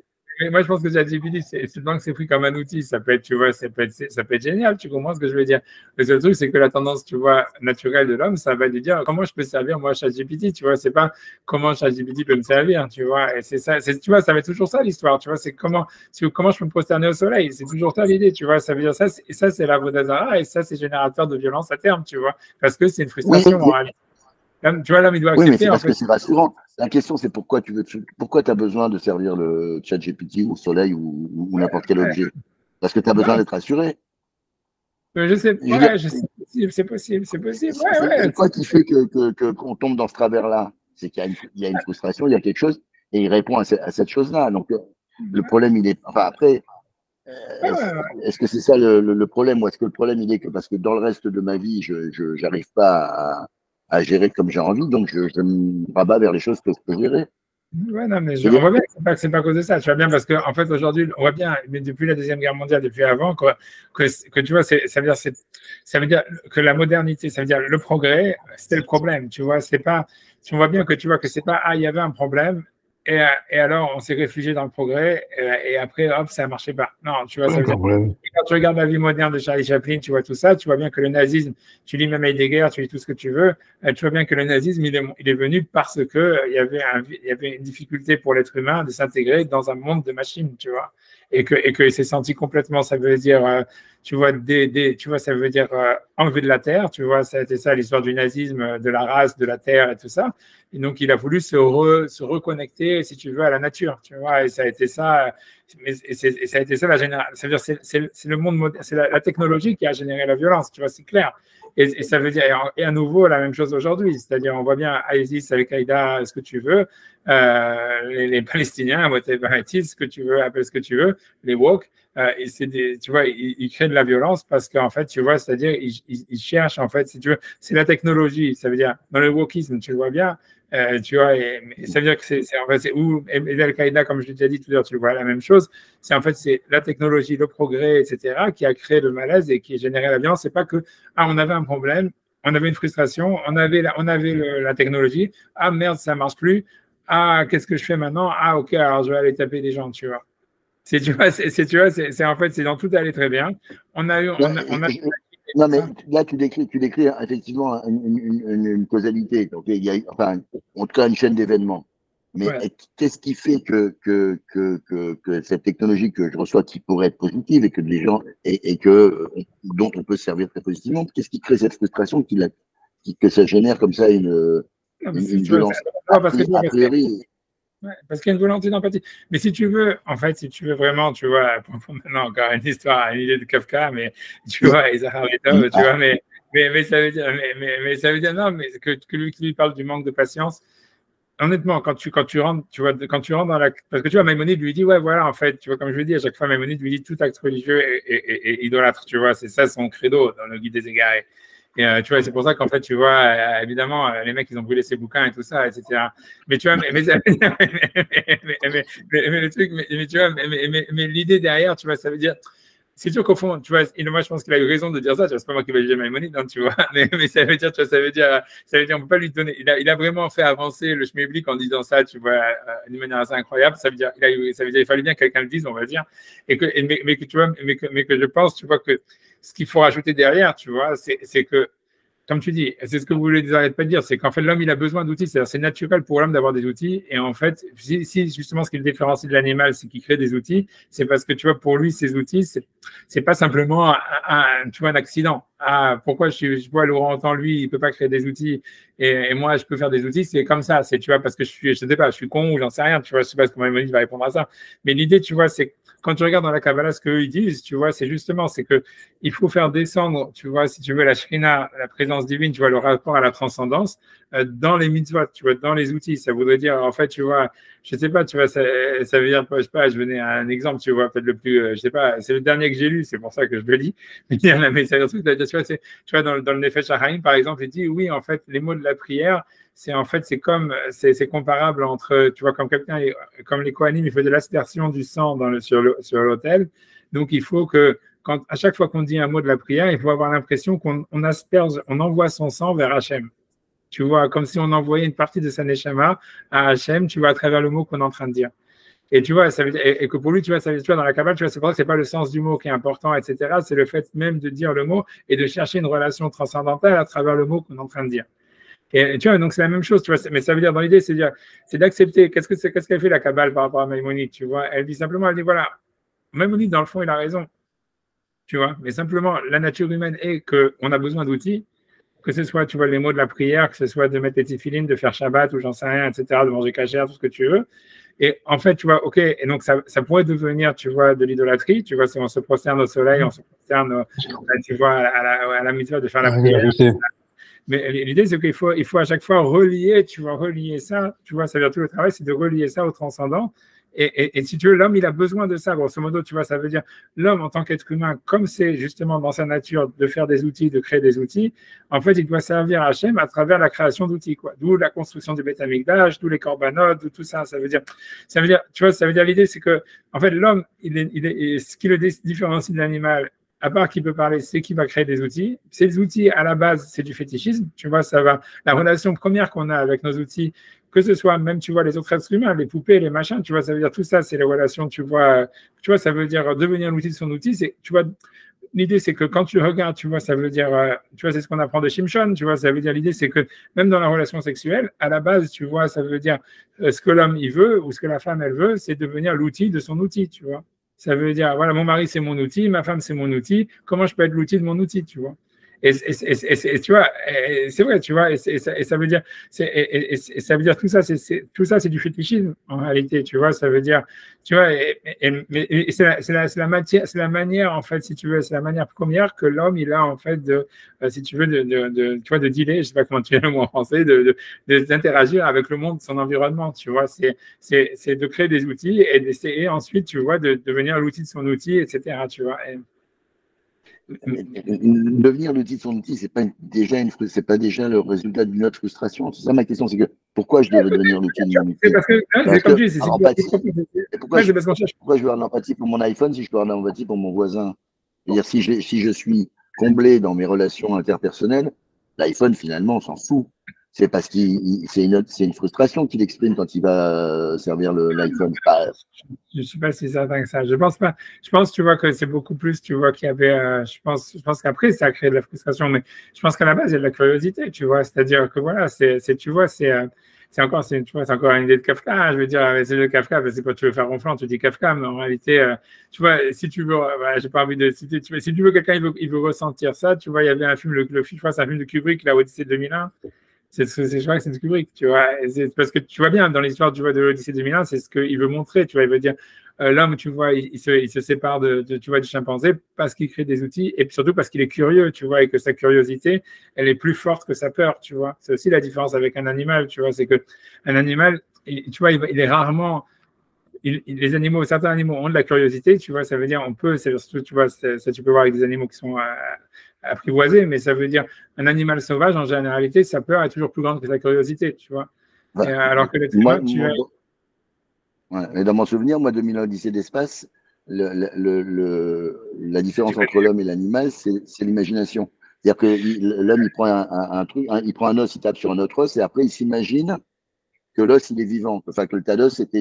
Moi, je pense que ChatGPT, c'est tant que c'est pris comme un outil, ça peut être, tu vois, ça peut être génial, tu comprends ce que je veux dire. Le seul truc, c'est que la tendance, tu vois, naturelle de l'homme, ça va lui dire comment je peux servir, moi, ChatGPT, tu vois, c'est pas comment ChatGPT peut me servir, tu vois, et c'est ça, tu vois, ça va être toujours ça l'histoire, tu vois, c'est comment je peux me prosterner au soleil, c'est toujours ça l'idée, tu vois, ça veut dire ça, et ça, c'est la Vodazara, et ça, c'est générateur de violence à terme, tu vois, parce que c'est une frustration morale. Tu vois, l'homme, il doit accepter. Oui, mais c'est parce que c'est rassurant. La question, c'est pourquoi tu as besoin de servir le ChatGPT ou le soleil ou n'importe quel objet. Parce que tu as besoin d'être rassuré. Je sais, c'est possible. C'est quoi qui fait qu'on tombe dans ce travers-là? C'est qu'il y a une frustration, il y a quelque chose, et il répond à cette chose-là. Donc, le problème, il est. Enfin, après, Est-ce que c'est ça le problème, ou est-ce que le problème, il est que parce que dans le reste de ma vie, je n'arrive pas à gérer comme j'ai envie, donc je me rabats vers les choses que je peux gérer. Ouais, non, mais on voit bien que c'est pas à cause de ça. Tu vois bien, parce qu'en fait, aujourd'hui, on voit bien, mais depuis la Deuxième Guerre mondiale, depuis avant, que tu vois, ça veut dire que la modernité, ça veut dire le progrès, c'était le problème. Tu vois, c'est pas, tu vois bien que tu vois que c'est pas, il y avait un problème, et alors on s'est réfugié dans le progrès, et après, hop, ça ne marchait pas. Non, tu vois, ça veut dire, quand tu regardes la vie moderne de Charlie Chaplin, tu vois tout ça, tu vois bien que le nazisme, tu lis même Heidegger, tu lis tout ce que tu veux, tu vois bien que le nazisme, il est venu parce que il y avait une difficulté pour l'être humain de s'intégrer dans un monde de machines, tu vois, et que il s'est senti complètement, ça veut dire, tu vois, tu vois, ça veut dire enlever de la terre, tu vois, ça a été ça l'histoire du nazisme, de la race, de la terre et tout ça. Et donc, il a voulu se reconnecter, si tu veux, à la nature, tu vois, et ça a été ça, et ça a été ça la génération. Ça veut dire, c'est le monde moderne, c'est la technologie qui a généré la violence, tu vois, c'est clair. Et ça veut dire, et à nouveau, la même chose aujourd'hui, c'est-à-dire, on voit bien ISIS, Al-Qaïda, ce que tu veux, les Palestiniens, whatever it is, ce que tu veux, appelle ce que tu veux, les woke, et tu vois, ils créent de la violence parce qu'en fait, tu vois, c'est-à-dire, ils cherchent, en fait, si tu veux, c'est la technologie, ça veut dire, dans le wokisme, tu le vois bien, tu vois, et ça veut dire que en fait, c'est où, et Al-Qaïda, comme je l'ai déjà dit tout à l'heure, tu le vois, la même chose, c'est en fait, c'est la technologie, le progrès, etc., qui a créé le malaise et qui a généré la violence. C'est pas que, on avait un problème, on avait une frustration, on avait la technologie, merde, ça marche plus, qu'est-ce que je fais maintenant? Ok, alors je vais aller taper des gens, tu vois. Tu vois, c'est en fait, c'est dans tout allait très bien. Non, mais là, tu décris effectivement une causalité. Donc, il y a, enfin, en tout cas, une chaîne d'événements. Mais qu'est-ce qui fait que cette technologie que je reçois, qui pourrait être positive et que les gens dont on peut se servir très positivement, qu'est-ce qui crée cette frustration que ça génère comme ça une violence a priori? Ouais, parce qu'il y a une volonté d'empathie. Mais si tu veux, en fait, si tu veux vraiment, tu vois, pour maintenant encore une histoire, une idée de Kafka, mais tu vois, Isaac Asimov, tu vois, mais ça veut dire, mais ça veut dire non, mais que lui parle du manque de patience. Honnêtement, quand tu rentres, tu vois, quand tu rentres dans la, parce que tu vois, Maïmonide lui dit, ouais, voilà, en fait, tu vois, comme je le dis, à chaque fois, Maïmonide lui dit tout acte religieux et idolâtre, tu vois, c'est ça son credo dans le Guide des égarés. Et tu vois, c'est pour ça qu'en fait, tu vois, évidemment, les mecs, ils ont brûlé ses bouquins et tout ça, etc. Mais tu vois, mais le truc, mais tu vois, mais l'idée derrière, tu vois, ça veut dire, c'est sûr qu'au fond, tu vois, moi, je pense qu'il a eu raison de dire ça. Tu vois, c'est pas moi qui vais juger Maïmonide, hein, tu vois. Mais ça veut dire, tu vois, ça veut dire, on peut pas lui donner. Il a vraiment fait avancer le schmilblick en disant ça, tu vois, d'une manière assez incroyable. Ça veut dire, il fallait bien que quelqu'un le dise, on va dire. Mais que tu vois, mais que je pense, tu vois, que ce qu'il faut rajouter derrière, tu vois, c'est que, comme tu dis, c'est ce que vous voulez arrêter pas de dire, c'est qu'en fait, l'homme, il a besoin d'outils. C'est-à-dire, c'est naturel pour l'homme d'avoir des outils. Et en fait, si justement ce qui le différencie de l'animal, c'est qu'il crée des outils, c'est parce que, tu vois, pour lui, ces outils, c'est pas simplement tu vois, un accident. Pourquoi je vois Laurent Autant, lui, il peut pas créer des outils et moi, je peux faire des outils. C'est comme ça. C'est, tu vois, parce que je sais pas, je suis con ou j'en sais rien. Tu vois, je sais pas ce que Maïmonide va répondre à ça. Mais l'idée, tu vois, c'est quand tu regardes dans la Kabbalah ce qu'eux ils disent, tu vois, c'est justement, c'est que il faut faire descendre, tu vois, si tu veux, la Shrina, la présence divine, tu vois, le rapport à la transcendance, dans les mitzvot, tu vois, dans les outils. Ça voudrait dire, en fait, tu vois, je sais pas, tu vois, ça veut dire, je sais pas, je venais à un exemple, tu vois, peut-être le plus, je sais pas, c'est le dernier que j'ai lu, c'est pour ça que je le lis. Mais c'est un truc, tu vois, dans le Nefesh HaChaim, par exemple, il dit, oui, en fait, les mots de la prière, c'est comparable entre, tu vois, comme les Kohanim, il faut de l'aspersion du sang sur l'autel. Donc, il faut que, à chaque fois qu'on dit un mot de la prière, il faut avoir l'impression qu'on asperge, on envoie son sang vers Hachem. Tu vois, comme si on envoyait une partie de sa neshama à Hachem, tu vois, à travers le mot qu'on est en train de dire. Et tu vois, ça veut dire, et que pour lui, tu vois, ça veut dire, dans la Kabbale, tu vois, c'est pour ça que c'est pas le sens du mot qui est important, etc. C'est le fait même de dire le mot et de chercher une relation transcendantale à travers le mot qu'on est en train de dire. Et tu vois, donc c'est la même chose, tu vois, mais ça veut dire, dans l'idée, c'est d'accepter, qu'est-ce qu'elle fait la Kabbale par rapport à Maïmonide, tu vois. Elle dit simplement, elle dit, voilà, Maïmonide, dans le fond, il a raison, tu vois, mais simplement, la nature humaine est qu'on a besoin d'outils, que ce soit, tu vois, les mots de la prière, que ce soit de mettre les téphilines, de faire Shabbat ou j'en sais rien, etc., de manger cachère, tout ce que tu veux. Et en fait, tu vois, ok, et donc ça pourrait devenir, tu vois, de l'idolâtrie, tu vois, si on se prosterne au soleil, on se prosterne, tu vois, à la mitzvah de faire la prière. Mais l'idée, c'est qu'il faut à chaque fois relier, tu vois, relier ça, tu vois, ça veut dire tout le travail, c'est de relier ça au transcendant Et si tu veux, l'homme, il a besoin de ça, grosso modo, tu vois, ça veut dire l'homme en tant qu'être humain, comme c'est justement dans sa nature de faire des outils, de créer des outils, en fait, il doit servir à Hachem à travers la création d'outils, quoi. D'où la construction du Beth Amikdash, d'où les corbanotes, d'où tout ça. Ça veut dire, tu vois, ça veut dire l'idée, c'est que, en fait, l'homme, ce qui le différencie de l'animal, à part qu'il peut parler, c'est qu'il va créer des outils. Ces outils, à la base, c'est du fétichisme. Tu vois, ça va. La relation première qu'on a avec nos outils, que ce soit même, tu vois, les autres êtres humains, les poupées, les machins, tu vois, ça veut dire tout ça, c'est les relations, tu vois, ça veut dire devenir l'outil de son outil. C'est, tu vois, l'idée, c'est que quand tu regardes, tu vois, ça veut dire, tu vois, c'est ce qu'on apprend de Shimshon, tu vois, ça veut dire, l'idée, c'est que même dans la relation sexuelle, à la base, tu vois, ça veut dire ce que l'homme, il veut, ou ce que la femme, elle veut, c'est devenir l'outil de son outil, tu vois. Ça veut dire, voilà, mon mari, c'est mon outil, ma femme, c'est mon outil, comment je peux être l'outil de mon outil, tu vois. Et tu vois, c'est vrai, tu vois, et ça veut dire, ça veut dire tout ça, tout ça, c'est du fétichisme en réalité, tu vois, ça veut dire, tu vois, mais c'est la matière, c'est la manière en fait, si tu veux, c'est la manière première que l'homme il a en fait de, si tu veux, tu vois, de dealer, je sais pas comment tu dis le mot en français, d'interagir avec le monde, son environnement, tu vois, c'est de créer des outils et d'essayer ensuite, tu vois, de devenir l'outil de son outil, etc. Tu vois. Devenir l'outil de son outil, c'est pas déjà le résultat d'une autre frustration. C'est ça ma question, c'est que pourquoi je devais devenir l'outil de mon outil? C'est parce que pourquoi je veux avoir de l'empathie pour mon iPhone si je peux avoir de l'empathie pour mon voisin? C'est-à-dire si je suis comblé dans mes relations interpersonnelles, l'iPhone finalement on s'en fout. C'est parce c'est une frustration qu'il exprime quand il va servir l'iPhone. Je ne suis pas si certain que ça. Je pense pas. Je pense, tu vois, que c'est beaucoup plus, tu vois, qu'il y avait. Je pense qu'après, ça a créé de la frustration, mais je pense qu'à la base, il y a de la curiosité, tu vois. C'est-à-dire que voilà, tu vois, c'est encore, tu vois, c'est encore une idée de Kafka. Je veux dire, c'est de Kafka, c'est pas tu veux faire ronflant, tu dis Kafka, mais en réalité, tu vois, si tu veux, j'ai pas envie de citer, si tu veux quelqu'un, il veut ressentir ça, tu vois, il y avait un film, je crois, c'est un film de Kubrick, La Odyssée 2001. Je crois que c'est Kubrick, tu vois. C'est parce que tu vois bien, dans l'histoire, tu vois, de l'Odyssée 2001, c'est ce qu'il veut montrer, tu vois. Il veut dire, l'homme, tu vois, il se sépare tu vois, du chimpanzé parce qu'il crée des outils et surtout parce qu'il est curieux, tu vois, et que sa curiosité, elle est plus forte que sa peur, tu vois. C'est aussi la différence avec un animal, tu vois, c'est que un animal, tu vois, il est rarement. Les animaux, certains animaux ont de la curiosité, tu vois, ça veut dire, surtout, tu vois, ça, tu peux voir avec des animaux qui sont apprivoisés, mais ça veut dire, un animal sauvage, en généralité, sa peur est toujours plus grande que sa curiosité, tu vois. Ouais. Alors que l'être humain, et dans mon souvenir, moi, 2000 Odyssée d'espace, la différence entre l'homme et l'animal, c'est l'imagination. C'est-à-dire que l'homme, il prend un truc, il prend un os, il tape sur un autre os, et après, il s'imagine que l'os, il est vivant. Enfin, que le tas d'os, c'était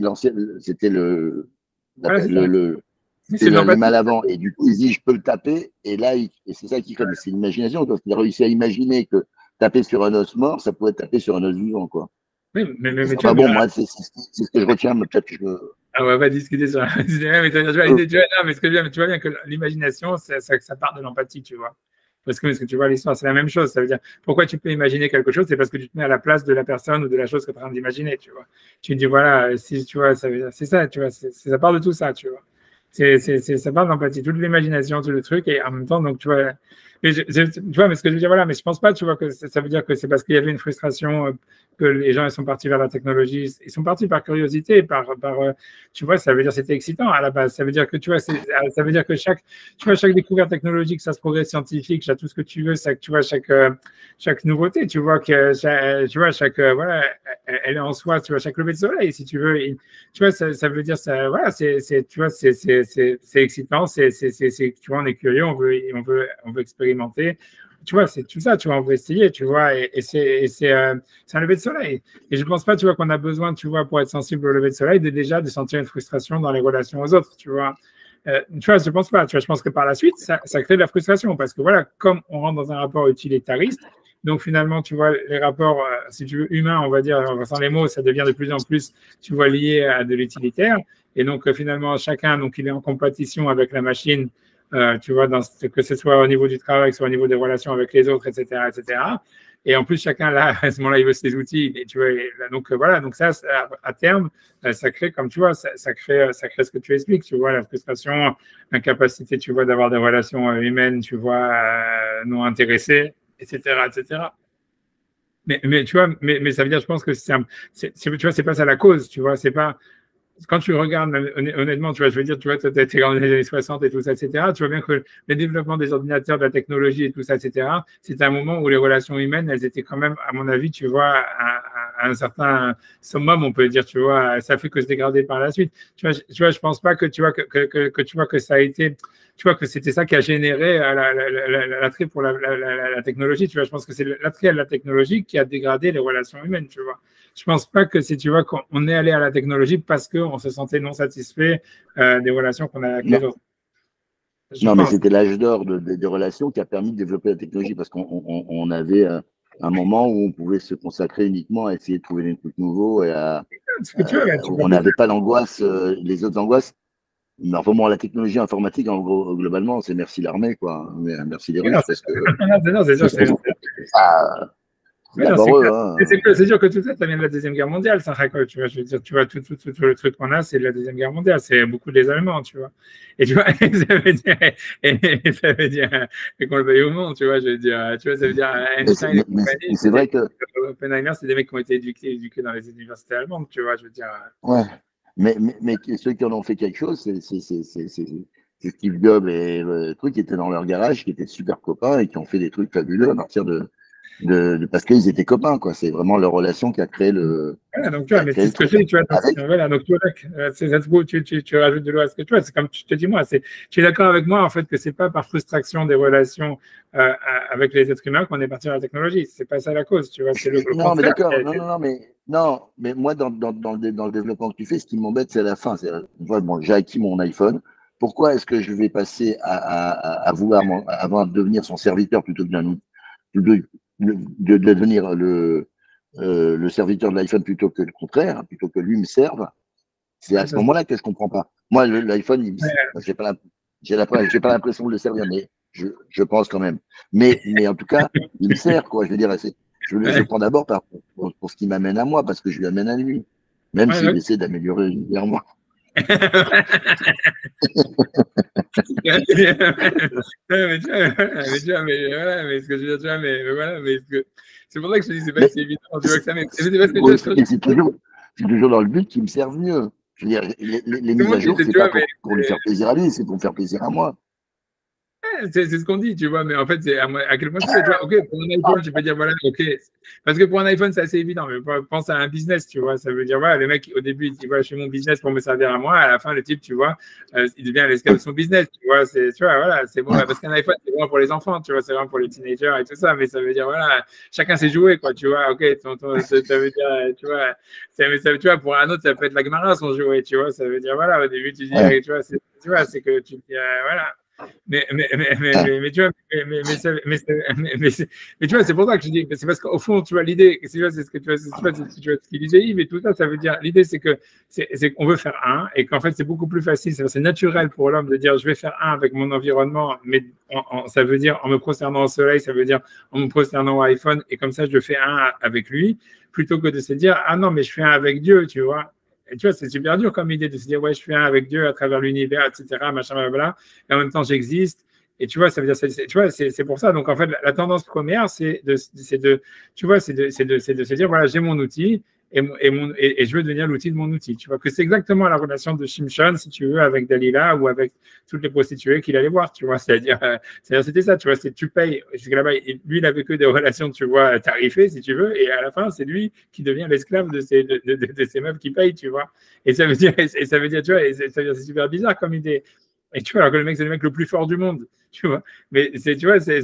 l'animal avant. Et du coup, il dit, je peux le taper, et là, et c'est ça qui comme c'est l'imagination. Il a réussi à imaginer que taper sur un os mort, ça pouvait taper sur un os vivant, quoi. Oui, mais bon, moi, c'est ce que je retiens, mais peut-être que je veux. On va pas discuter sur mais ce que tu vois bien que l'imagination, ça part de l'empathie, tu vois. Parce que tu vois l'histoire, c'est la même chose. Ça veut dire, pourquoi tu peux imaginer quelque chose, c'est parce que tu te mets à la place de la personne ou de la chose que tu es en train d'imaginer, tu vois. Tu te dis, voilà, si tu vois, c'est ça, tu vois, ça part de tout ça, tu vois. Ça part de l'empathie, toute l'imagination, tout le truc, et en même temps, donc, tu vois, tu vois, mais ce que je veux dire, voilà, mais je pense pas, tu vois, que ça veut dire que c'est parce qu'il y avait une frustration que les gens ils sont partis vers la technologie, ils sont partis par curiosité, tu vois, ça veut dire c'était excitant à la base, ça veut dire que tu vois, ça veut dire que chaque découverte technologique, ça se progresse scientifique, tout ce que tu veux, ça, tu vois, chaque nouveauté, tu vois voilà, elle est en soi, tu vois, chaque lever de soleil, si tu veux, tu vois, ça veut dire ça, voilà, tu vois, c'est excitant, tu vois, on est curieux, on veut expérimenter. Tu vois, c'est tout ça, tu vois, on veut essayer, tu vois, et c'est un lever de soleil. Et je ne pense pas, tu vois, qu'on a besoin, tu vois, pour être sensible au lever de soleil, de sentir une frustration dans les relations aux autres, tu vois. Tu vois, je ne pense pas, tu vois, je pense que par la suite, ça crée de la frustration, parce que voilà, comme on rentre dans un rapport utilitariste, donc finalement, tu vois, les rapports, si tu veux, humains, on va dire, sans les mots, ça devient de plus en plus, tu vois, lié à de l'utilitaire. Et donc, finalement, chacun, donc, il est en compétition avec la machine, tu vois, que ce soit au niveau du travail, que ce soit au niveau des relations avec les autres, etc., etc. Et en plus, chacun, là, à ce moment-là, il veut ses outils. Et tu vois, donc voilà, donc ça, à terme, ça crée, comme tu vois, ça crée ce que tu expliques, tu vois, la frustration, l'incapacité, tu vois, d'avoir des relations humaines, tu vois, non intéressées, etc., etc. Mais tu vois, mais ça veut dire, je pense que tu vois, c'est pas ça la cause, tu vois, c'est pas quand tu regardes, honnêtement, tu vois, je veux dire, tu vois, tu as été dans les années 60 et tout ça, etc. Tu vois bien que le développement des ordinateurs, de la technologie et tout ça, etc., c'était un moment où les relations humaines, elles étaient quand même, à mon avis, tu vois, à un certain summum, on peut dire, tu vois, ça fait que se dégrader par la suite. Tu vois, je pense pas que tu vois que tu vois que ça a été, tu vois, que c'était ça qui a généré l'attrait pour la technologie. Tu vois, je pense que c'est l'attrait à la technologie qui a dégradé les relations humaines, tu vois. Je pense pas que si tu vois qu'on est allé à la technologie parce qu'on se sentait non satisfait des relations qu'on a avec les autres. Non, mais c'était l'âge d'or des relations qui a permis de développer la technologie parce qu'on avait un moment où on pouvait se consacrer uniquement à essayer de trouver des trucs nouveaux et on n'avait pas l'angoisse, les autres angoisses. Mais enfin, bon, la technologie informatique, en gros, globalement, c'est merci l'armée, quoi. Merci les Russes, parce que. Non, c'est sûr, c'est d'abord eux. Hein. C'est sûr que tout ça, ça vient de la Deuxième Guerre mondiale, ça raconte, tu vois. Je veux dire, tu vois, tout le truc qu'on a, c'est de la Deuxième Guerre mondiale. C'est beaucoup des Allemands, tu vois. Et tu vois, ça veut dire qu'on le veuille au monde, tu vois. Je veux dire, tu vois, ça veut dire Einstein mais c'est vrai que. Oppenheimer, c'est des mecs qui ont été éduqués dans les universités allemandes, tu vois. Je veux dire. Ouais. Mais ceux qui en ont fait quelque chose, c'est Steve Jobs et le truc qui étaient dans leur garage, qui étaient super copains et qui ont fait des trucs fabuleux à partir de parce qu'ils étaient copains, quoi. C'est vraiment leur relation qui a créé le. Voilà, donc tu vois, mais c'est ce que je dis, tu vois. Voilà, donc tu vois, tu rajoutes de l'eau à ce que tu vois. C'est comme tu te dis, moi, tu es d'accord avec moi, en fait, que c'est pas par frustration des relations avec les êtres humains qu'on est parti dans la technologie. C'est pas ça la cause, tu vois. C'est le non, mais d'accord. Non, mais moi, dans le développement que tu fais, ce qui m'embête, c'est à la fin. Bon, j'ai acquis mon iPhone. Pourquoi est-ce que je vais passer à vouloir devenir son serviteur plutôt que de devenir le serviteur de l'iPhone plutôt que le contraire, plutôt que lui me serve? C'est à ce moment-là que je comprends pas. Moi, l'iPhone, j'ai pas l'impression de le servir, mais je pense quand même. Mais en tout cas, il me sert, quoi. Je veux dire, je le prends d'abord pour ce qui m'amène à moi, parce que je lui amène à lui. Même s'il essaie d'améliorer régulièrement. Mais ce que je veux dire, tu vois, mais voilà, mais c'est pour ça que je te dis, c'est pas si évident, tu vois que ça, mais c'est toujours dans le but qu'il me serve mieux. Je veux dire, les mises à jour, c'est pas pour lui faire plaisir à lui, c'est pour me faire plaisir à moi. C'est ce qu'on dit, tu vois, mais en fait, c'est à quel point c'est, tu vois, ok, pour un iPhone, tu peux dire, voilà, ok, parce que pour un iPhone, c'est assez évident, mais pense à un business, tu vois, ça veut dire, voilà, le mec, au début, il dit, voilà, je fais mon business pour me servir à moi, à la fin, le type, tu vois, il devient l'esclave de son business, tu vois, voilà, c'est bon, parce qu'un iPhone, c'est vraiment pour les enfants, tu vois, c'est vraiment pour les teenagers et tout ça, mais ça veut dire, voilà, chacun s'est joué, quoi, tu vois, ok, ça veut dire, tu vois, tu vois, pour un autre, ça peut être la Gemara, son jouet, tu vois, ça veut dire, voilà, au début, tu dis, tu vois, c'est que tu dis, voilà. Mais tu vois, mais tu vois, c'est pour ça que je dis, c'est parce qu'au fond, tu vois, l'idée, c'est ce que tu vois, ce qu'il disait Yves et tout ça, ça veut dire, l'idée, c'est qu'on veut faire un et qu'en fait, c'est beaucoup plus facile, c'est naturel pour l'homme de dire, je vais faire un avec mon environnement, mais ça veut dire, en me prosternant au soleil, ça veut dire, en me prosternant au iPhone, et comme ça, je fais un avec lui, plutôt que de se dire, ah non, mais je fais un avec Dieu, tu vois. Et tu vois, c'est super dur comme idée de se dire, ouais, je fais un avec Dieu à travers l'univers, etc., machin, blablabla, et en même temps, j'existe. Et tu vois, ça veut dire, tu vois, c'est pour ça. Donc, en fait, la tendance première, c'est de se dire, voilà, j'ai mon outil et je veux devenir l'outil de mon outil. Tu vois, que c'est exactement la relation de Shimshon, si tu veux, avec Dalila ou avec toutes les prostituées qu'il allait voir, tu vois. C'est-à-dire, c'était ça, tu vois, c'est tu payes. Jusqu'à là-bas, lui, il avait que des relations, tu vois, tarifées, si tu veux, et à la fin, c'est lui qui devient l'esclave de ces meufs qui payent, tu vois. Et ça veut dire, tu vois, c'est super bizarre comme idée. Et tu vois, alors que le mec, c'est le mec le plus fort du monde, tu vois. Mais tu vois, c'est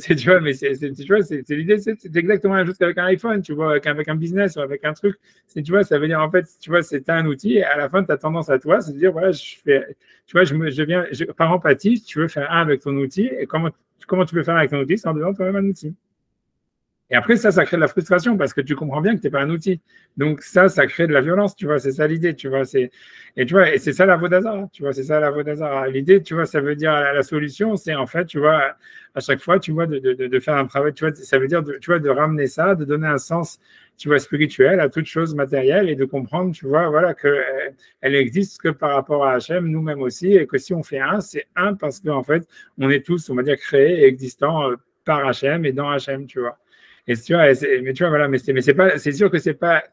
l'idée, c'est exactement la même chose qu'avec un iPhone, tu vois, avec un business ou avec un truc. Tu vois, ça veut dire, en fait, tu vois, c'est un outil et à la fin, tu as tendance à toi, c'est de dire, voilà, par empathie, tu veux faire un avec ton outil et comment tu peux faire avec ton outil sans devenir toi-même un outil. Et après, ça crée de la frustration parce que tu comprends bien que tu n'es pas un outil. Donc, ça crée de la violence, tu vois, c'est ça l'idée, tu vois. Et tu vois, et c'est ça la Vodazara, tu vois, c'est ça la Vodazara. L'idée, tu vois, ça veut dire la solution, c'est en fait, tu vois, à chaque fois, tu vois, de faire un travail, tu vois, ça veut dire, tu vois, de ramener ça, de donner un sens, tu vois, spirituel à toute chose matérielle et de comprendre, tu vois, voilà, qu'elle n'existe que par rapport à Hachem, nous-mêmes aussi, et que si on fait un, c'est un parce qu'en fait, on est tous, on va dire, créés et existants par Hachem et dans Hachem, tu vois. Et tu vois, mais tu vois, voilà, mais c'est pas, c'est sûr que c'est pas,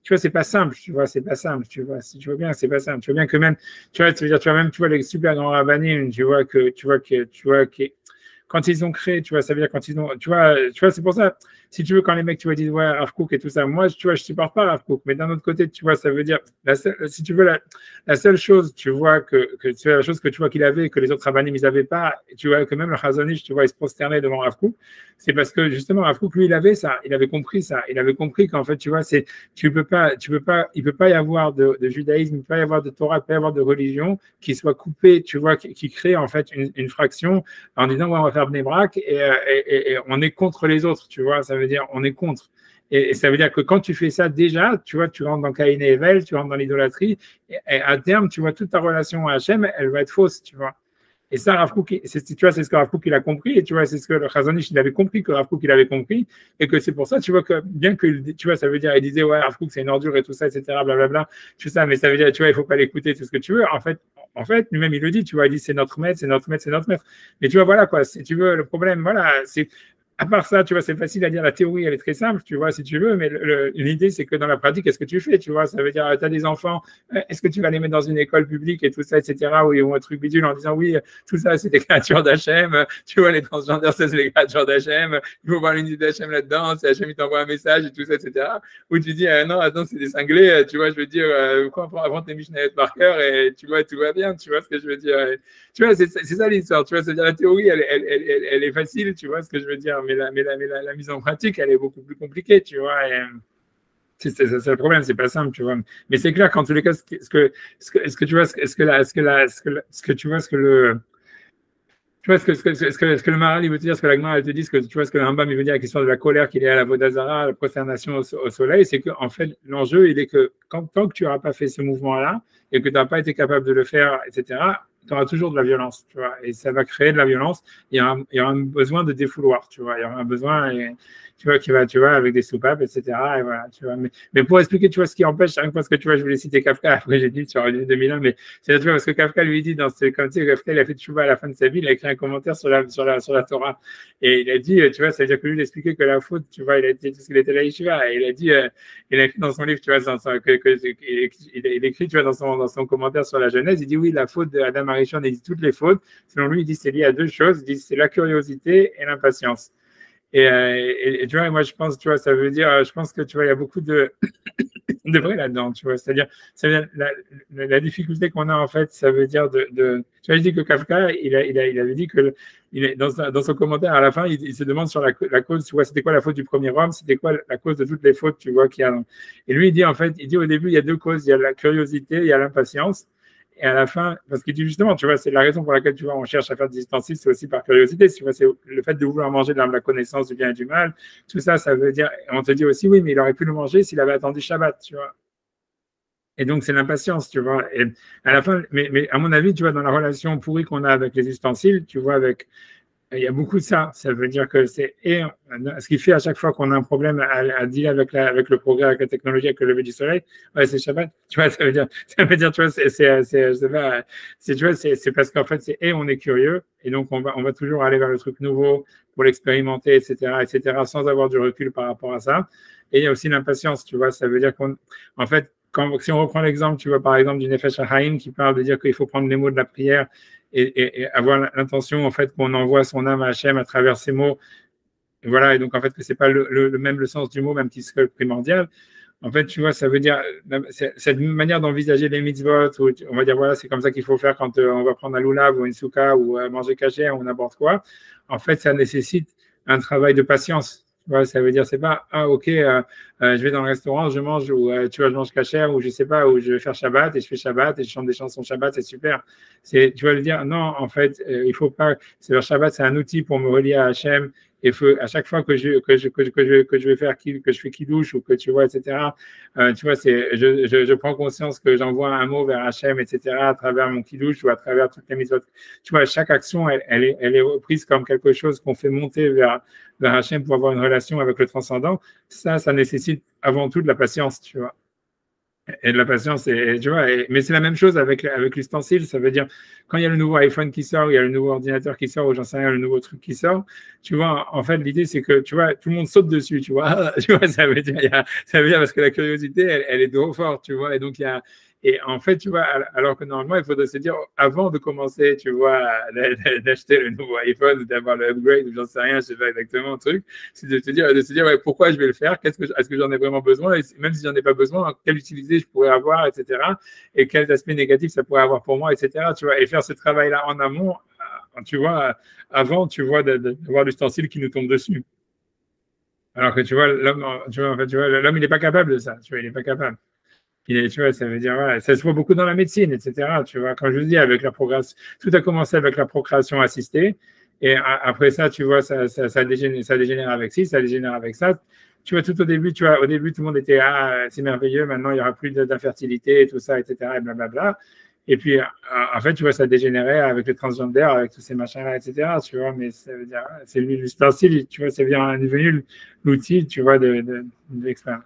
tu vois, c'est pas simple, tu vois, c'est pas simple, tu vois, si tu vois bien, c'est pas simple. Tu vois bien que même, tu vois, tu veux dire, tu vois, même, tu vois, les super grands rabbinim, tu vois, quand ils ont créé, tu vois, ça veut dire quand ils ont, tu vois, c'est pour ça, si tu veux, quand les mecs, tu vois, disent, ouais, Rav Kook et tout ça, moi, tu vois, je supporte pas Rav Kook, mais d'un autre côté, tu vois, ça veut dire, si tu veux, la seule chose, tu vois, tu vois, la chose que tu vois qu'il avait, que les autres rabbinim, ils avaient pas, et tu vois, que même le Chazon Ish, tu vois, il se prosternait devant Rav Kook, c'est parce que, justement, Rav Kook, lui, il avait ça, il avait compris ça, il avait compris qu'en fait, tu vois, il peut pas y avoir de judaïsme, il peut pas y avoir de Torah, il peut pas y avoir de religion qui soit coupée, tu vois, qui crée, en fait, une fraction en disant ouais, on va faire Bnei Brak et on est contre les autres, tu vois, ça veut dire on est contre. Et ça veut dire que quand tu fais ça déjà, tu vois, tu rentres dans Caïn et Evel, tu rentres dans l'idolâtrie, et à terme, tu vois, toute ta relation à Hachem, elle va être fausse, tu vois. Et ça, Rav Kook, tu vois, c'est ce que Rav Kook il a compris, et tu vois, c'est ce que le Chazon Ish il avait compris, que Rav Kook il avait compris, et que c'est pour ça, tu vois, que bien que, tu vois, ça veut dire, il disait, ouais, Rav Kook c'est une ordure et tout ça, etc., blablabla, tout ça, mais ça veut dire, tu vois, il faut pas l'écouter, tout ce que tu veux. En fait, lui-même, il le dit, tu vois, il dit, c'est notre maître, c'est notre maître, c'est notre maître. Mais tu vois, voilà, quoi, si tu veux, le problème, voilà, c'est, à part ça, tu vois, c'est facile à dire, la théorie, elle est très simple, tu vois, si tu veux, mais l'idée, c'est que dans la pratique, qu'est-ce que tu fais, tu vois, ça veut dire, tu as des enfants, est-ce que tu vas les mettre dans une école publique et tout ça, etc., où ils vont un truc bidule en disant, oui, tout ça, c'est des créatures d'Hachem, tu vois, les transgenders, c'est des créatures d'Hachem, il faut voir l'unité d'Hachem là-dedans, c'est Hachem, il t'envoie un message et tout ça, etc., où tu dis, non, attends, c'est des cinglés, tu vois, je veux dire, quoi, avant tes Mishnayot par cœur, et tu vois, tout va bien, tu vois ce que je veux dire, tu vois, c'est ça l'histoire, tu vois, c'est-à-dire la théorie, elle est facile, tu vois ce que je veux dire, mais la mise en pratique, elle est beaucoup plus compliquée, tu vois. Et, c'est le problème, c'est pas simple, tu vois. Mais c'est clair qu'en tous les cas, ce que tu vois, ce que tu vois, ce que le, tu vois, ce que le Maharal il veut te dire, ce que la Gemara elle te dit, ce que tu vois, ce que le Rambam il veut dire avec l'histoire de la colère qu'il est à la Vodazara, à la prosternation au soleil, c'est qu'en fait, l'enjeu, il est que tant que tu n'auras pas fait ce mouvement-là et que tu n'as pas été capable de le faire, etc., tu auras toujours de la violence, tu vois, et ça va créer de la violence. Il y aura un besoin de défouloir, tu vois, il y aura un besoin, tu vois, tu vois, avec des soupapes, etc. Et voilà, tu vois. Mais pour expliquer, tu vois, ce qui empêche, rien que parce que tu vois, je voulais citer Kafka, après j'ai dit sur 2001, mais c'est tu vois, parce que Kafka lui dit comme tu sais, Kafka, il a fait tchouva à la fin de sa vie, il a écrit un commentaire sur la Torah. Et il a dit, tu vois, ça veut dire que lui, il expliquait que la faute, tu vois, il a dit, parce qu'il était là, Yeshiva, et il a dit, il a écrit dans son livre, tu vois, il écrit, tu vois, dans son commentaire sur la Genèse, il dit, oui, la faute d'Adam Arishon, il dit toutes les fautes. Selon lui, il dit, c'est lié à deux choses, il dit, c'est la curiosité et l'impatience. Et tu vois, moi, je pense, tu vois, ça veut dire, je pense que, tu vois, il y a beaucoup de vrai là-dedans, tu vois. C'est-à-dire la difficulté qu'on a, en fait, ça veut dire tu vois, je dis que Kafka, il avait dit que, dans son commentaire, à la fin, il se demande sur la cause, tu vois, c'était quoi la faute du premier homme, c'était quoi la cause de toutes les fautes, tu vois, qu'il y a. Et lui, il dit, en fait, il dit au début, il y a deux causes, il y a la curiosité, il y a l'impatience. Et à la fin, parce que justement, tu vois, c'est la raison pour laquelle, tu vois, on cherche à faire des ustensiles, c'est aussi par curiosité, tu vois, c'est le fait de vouloir manger de la connaissance du bien et du mal, tout ça, ça veut dire, on te dit aussi, oui, mais il aurait pu le manger s'il avait attendu Shabbat, tu vois. Et donc, c'est l'impatience, tu vois. Et à la fin, mais à mon avis, tu vois, dans la relation pourrie qu'on a avec les ustensiles, tu vois, il y a beaucoup de ça. Ça veut dire que ce qui fait à chaque fois qu'on a un problème à dealer avec le progrès, avec la technologie, avec le lever du soleil, ouais, c'est Shabbat. Tu vois, ça veut dire, tu vois, tu vois, c'est parce qu'en fait, on est curieux et donc on va toujours aller vers le truc nouveau pour l'expérimenter, etc., sans avoir du recul par rapport à ça. Et il y a aussi l'impatience, tu vois, ça veut dire en fait, si on reprend l'exemple, tu vois, par exemple, du Nefesh HaChaim qui parle de dire qu'il faut prendre les mots de la prière et avoir l'intention, en fait, qu'on envoie son âme à Hachem à travers ces mots. Et voilà, et donc, en fait, que c'est pas même le sens du mot, même qui serait primordial. En fait, tu vois, ça veut dire, cette manière d'envisager les mitzvot, où on va dire, voilà, c'est comme ça qu'il faut faire quand on va prendre un lulav ou une souka ou manger caché ou n'importe quoi. En fait, ça nécessite un travail de patience. Ouais, ça veut dire, c'est pas, ah, ok, je vais dans le restaurant, je mange, ou tu vois, je mange cachère, ou je sais pas, ou je vais faire Shabbat, et je fais Shabbat, et je chante des chansons Shabbat, c'est super. Tu vas le dire, non, en fait, il faut pas, c'est le Shabbat, c'est un outil pour me relier à Hachem, et à chaque fois que je vais faire, que je fais Kiddush, ou que tu vois, etc., tu vois, je prends conscience que j'envoie un mot vers Hachem, etc., à travers mon Kiddush, ou à travers toutes les mitzvot. Tu vois, chaque action, elle est reprise comme quelque chose qu'on fait monter vers Hachem pour avoir une relation avec le transcendant, ça nécessite avant tout de la patience, tu vois. Et de la patience, tu vois, mais c'est la même chose avec l'ustensile. Ça veut dire, quand il y a le nouveau iPhone qui sort, il y a le nouveau ordinateur qui sort, ou j'en sais rien, le nouveau truc qui sort, tu vois, en fait, l'idée, c'est que, tu vois, tout le monde saute dessus, tu vois. Tu vois, ça veut dire parce que la curiosité, elle est trop forte, tu vois. Et donc, et en fait, tu vois, alors que normalement, il faudrait se dire, avant de commencer, tu vois, d'acheter le nouveau iPhone, ou d'avoir le upgrade, ou j'en sais rien, je sais pas exactement le truc, c'est de se dire ouais, pourquoi je vais le faire, est-ce que j'en ai vraiment besoin, et même si j'en ai pas besoin, quelle utilité je pourrais avoir, etc. Et quels aspects négatifs ça pourrait avoir pour moi, etc. Tu vois, et faire ce travail-là en amont, tu vois, avant, tu vois, d'avoir l'ustensile qui nous tombe dessus. Alors que tu vois, l'homme, tu vois, en fait, tu vois, l'homme, il n'est pas capable de ça, tu vois, il n'est pas capable. Tu vois, ça veut dire, voilà, ça se voit beaucoup dans la médecine, etc. Tu vois, quand je vous dis, avec la progression, tout a commencé avec la procréation assistée, et après ça, tu vois, ça dégénère avec ci, ça dégénère avec ça. Tu vois, tout au début, tu vois, au début, tout le monde était, ah, c'est merveilleux, maintenant, il n'y aura plus d'infertilité, et tout ça, etc., et blablabla. Et puis, en fait, tu vois, ça dégénérait avec les transgenres, avec tous ces machins-là, etc., tu vois, mais ça veut dire, c'est l'ustensile, tu vois, c'est bien devenu l'outil, tu vois, de l'expérience.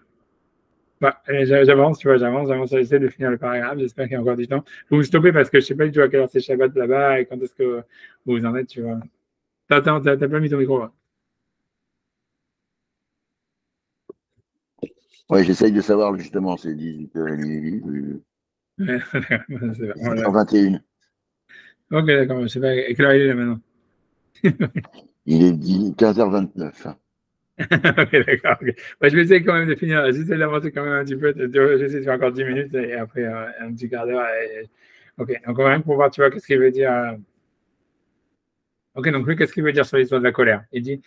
Bah, j'avance, tu vois, j'avance, j'essaie de finir le paragraphe, j'espère qu'il y a encore du temps. Vous vous stoppez parce que je sais pas du tout à quelle heure c'est Shabbat là-bas et quand est-ce que vous en êtes, tu vois. T'as pas mis ton micro, hein. Ouais, j'essaye de savoir justement, c'est 18h30, Ouais, voilà. 7h21. Ok, d'accord, je sais pas, et quelle heure il est là maintenant? Il est 15h29. Ok, d'accord. Ok. Bah, je vais essayer quand même de finir, j'essaie d'avancer quand même un petit peu, j'essaie de faire encore 10 minutes et après un petit quart d'heure. Ok, donc on va rien pour voir, tu vois, qu'est-ce qu'il veut dire. Ok, donc lui, qu'est-ce qu'il veut dire sur l'histoire de la colère? Il dit,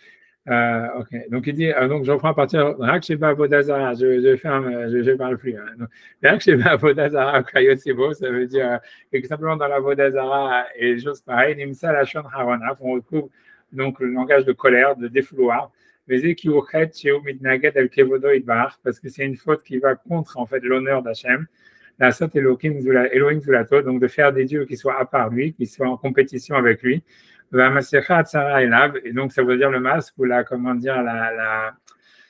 ok, donc il dit, donc je reprends à partir, Rak Sheba Avodazara, je ferme, je parle plus. Hein. Donc, Rak Sheba Avodazara, Kayot Sebo, ça veut dire que simplement dans la Vodazara et les choses pareilles, Nimsa Lachon Haronaf, on retrouve donc le langage de colère, de défouloir, Vezeki Uchet Sheu Mitnaged El Kevodo Idbar, parce que c'est une faute qui va contre en fait l'honneur d'Hachem. La Sot Elohim Zulato, donc de faire des dieux qui soient à part lui, qui soient en compétition avec lui. Et donc ça veut dire le masque ou la comment dire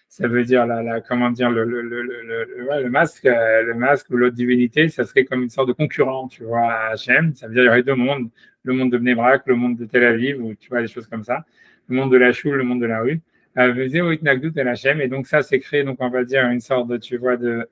ça veut dire comment dire le masque ou l'autre divinité, ça serait comme une sorte de concurrent, tu vois, à Hachem. Ça veut dire il y aurait deux mondes, le monde de Bnei Brak, le monde de Tel Aviv, ou tu vois des choses comme ça, le monde de la choule, le monde de la rue. Et donc ça c'est créé, donc on va dire une sorte de, tu vois, de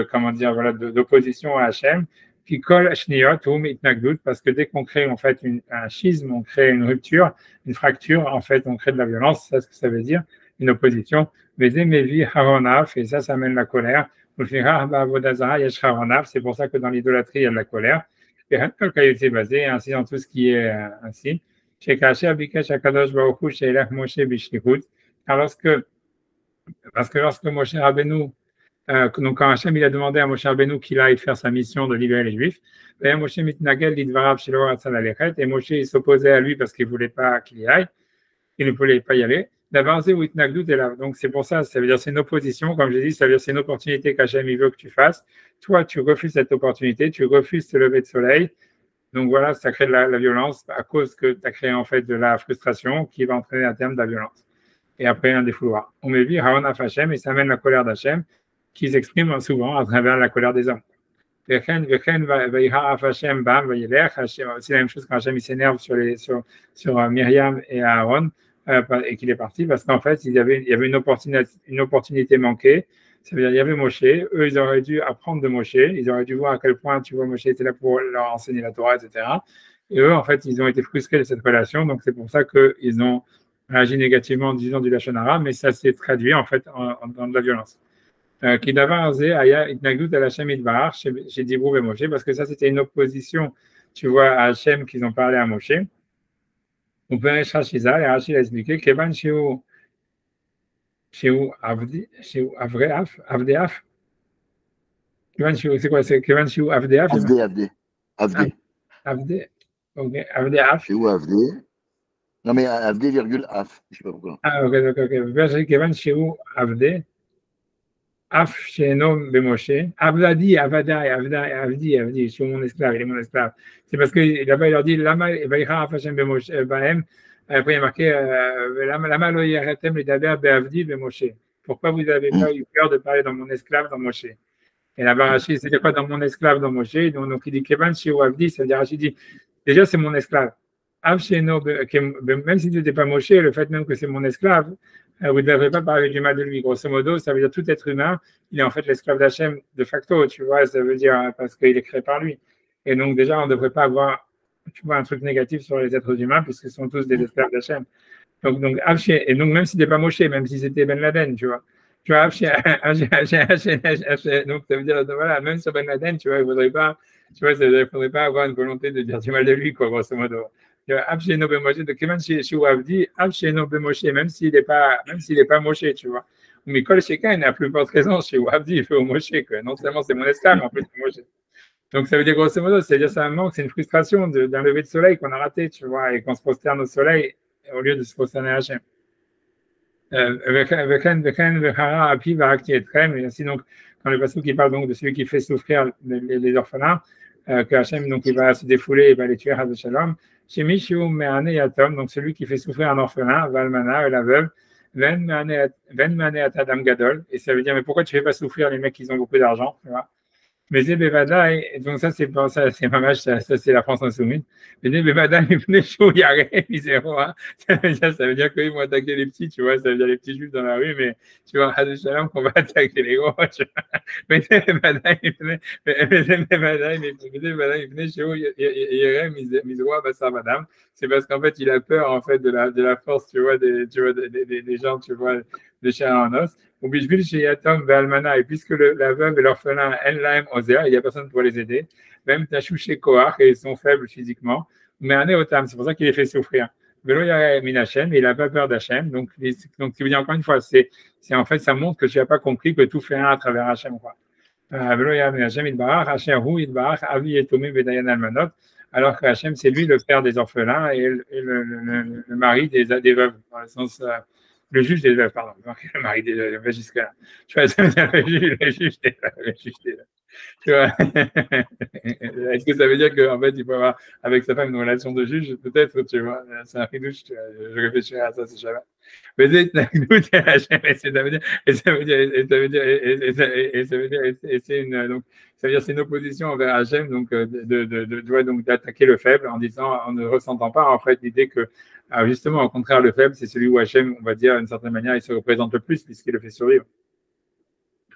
comment dire, voilà, d'opposition à Hachem. Puis kol shniot ou itnagdut, parce que dès qu'on crée en fait un schisme, on crée une rupture, une fracture, en fait, on crée de la violence, c'est ce que ça veut dire, une opposition. Mevi haronaf, et ça amène la colère. C'est pour ça que dans l'idolâtrie, il y a de la colère. Et basé, ainsi dans tout ce qui est ainsi. Car parce que lorsque Moshe Rabbeinu donc, quand Hachem il a demandé à Moshe Rabbeinu qu'il aille faire sa mission de libérer les Juifs, et Moshe il s'opposait à lui parce qu'il ne voulait pas qu'il y aille, il ne voulait pas y aller. Donc, c'est pour ça, ça veut dire c'est une opposition, comme j'ai dit, ça veut dire c'est une opportunité qu'Hachem il veut que tu fasses. Toi, tu refuses cette opportunité, tu refuses ce lever de soleil. Donc voilà, ça crée de la violence à cause que tu as créé en fait de la frustration qui va entraîner à terme de la violence. Et après un défouloir. On me dit Haonaf Hachem et ça amène la colère d'Hachem qui s'exprime souvent à travers la colère des hommes. C'est la même chose quand Hachem s'énerve sur Myriam et Aaron et qu'il est parti parce qu'en fait il y avait une opportunité manquée. Ça veut dire il y avait Moshe, eux ils auraient dû apprendre de Moshe, ils auraient dû voir à quel point tu vois Moshe était là pour leur enseigner la Torah, etc. Et eux en fait ils ont été frustrés de cette relation, donc c'est pour ça qu'ils ont réagi négativement en disant du Lachon Hara, mais ça s'est traduit en fait dans de la violence. Qui d'avant Aya Itnagdut al Hashem Idbar chez Dibrou et Moshe, parce que ça c'était une opposition, tu vois, à Hachem qu'ils ont parlé à Moshe. On peut aller chercher ça, et Rachid a expliqué Kevan Sheu Avdeaf, Kevan Sheu, c'est quoi, c'est Kevan Sheu Avdeaf? Avdé. Avdé, ok, Avdeaf. Sheu Avdé. Non mais Avdé virgule Af, je sais pas pourquoi. Ah, ok. Kevan Sheu Avdé. Af Shenom Bemoshe, Avdi, Avdi, je suis mon esclave, il est mon esclave. C'est parce que là-bas, il leur dit, Lama, Vaïra, Afashem Bemoshe, Bahem, après il y a marqué, Lama lo yeretem le daber beavdi Bemoshe. Pourquoi vous n'avez pas eu peur de parler dans mon esclave, dans Moshe? Et là-bas, Rachid, c'est quoi dans mon esclave, dans Moshe? Donc il dit Kevan Shiu Avdi, c'est-à-dire Rachid dit, déjà c'est mon esclave. Même si tu n'étais pas Moshe, le fait même que c'est mon esclave, vous ne devrez pas parler du mal de lui. Grosso modo, ça veut dire tout être humain, il est en fait l'esclave d'Hachem de facto, tu vois, ça veut dire parce qu'il est créé par lui. Et donc déjà, on ne devrait pas avoir, tu vois, un truc négatif sur les êtres humains, puisqu'ils sont tous des esclaves d'Hachem. Donc, et donc même si c'était pas Moshe, même si c'était Ben Laden, tu vois. Tu vois, donc ça veut dire, voilà, même sur Ben Laden, tu vois, il faudrait pas, tu vois, il faudrait pas avoir une volonté de dire du mal de lui, quoi, grosso modo. Absheno Ben Moshe, de Kevan Shiu Avdi, Absheno Ben Moshe, même s'il est pas Moshe, tu vois. Mais Kol Shekan, il a plus forte raison, Shiu Avdi, il fait au Moshe, quoi. Non seulement c'est mon esclave, mais en plus c'est Moshe. Donc ça veut dire grosso modo, c'est-à-dire c'est un manque, c'est une frustration d'un lever de soleil qu'on a raté, tu vois, et qu'on se prosterne au soleil au lieu de se prosterner à Hachem. Et ainsi donc, quand le passage qui parle donc de celui qui fait souffrir les orphelins, que Hachem donc il va se défouler et va les tuer à Shalom. Chez Mishu Meane Yatom, donc celui qui fait souffrir un orphelin, Valmana, la veuve, Ven Meane Atadam Gadol, et ça veut dire mais pourquoi tu fais pas souffrir les mecs qui ont beaucoup d'argent, tu vois? Mais c'est Bevadaï, donc ça c'est pas ça, c'est mamage, ça c'est la France insoumise. Mais Bevadaï, il venait chaud, il y a rien, zéro, hein. Ça veut dire qu'ils vont attaquer les petits, tu vois, ça veut dire les petits juifs dans la rue, mais tu vois, à Shalom qu'on va attaquer les gros, tu vois. Mais Bevadaï, il venait chaud, il y a rien, misroi, bassar madame. C'est parce qu'en fait, il a peur, en fait, de la force, tu vois, des gens, tu vois, de chair en os. Et puisque la veuve et l'orphelin, il n'y a personne pour les aider, même Tachou chez Koach, et ils sont faibles physiquement, mais un Otam, c'est pour ça qu'il les fait souffrir. Velo Yara Minachem, il n'a pas peur d'Hachem, donc tu veux dire encore une fois, c'est en fait, ça montre que tu n'as pas compris que tout fait un à travers Hachem, quoi. Velo Yara Minachem, Idbarach, Hachem Hu, Idbarach, Avi Etomé, Bedayan Almanot, alors que Hachem, c'est lui le père des orphelins et le mari des veuves, dans le sens. Le juge des veuves, pardon, le mari des veuves, jusque-là. Tu vois, ça veut dire le juge des veuves, tu vois. Est-ce que ça veut dire qu'en fait, il peut avoir avec sa femme une relation de juge? Peut-être, tu vois, c'est un ridouche, je réfléchirai à ça, c'est Shabbat. Mais c'est ça veut dire, c'est une opposition envers Hachem, donc, donc d'attaquer le faible en disant, en ne ressentant pas, en fait, l'idée que, justement, au contraire, le faible, c'est celui où Hachem, on va dire, d'une certaine manière, il se représente le plus, puisqu'il le fait survivre.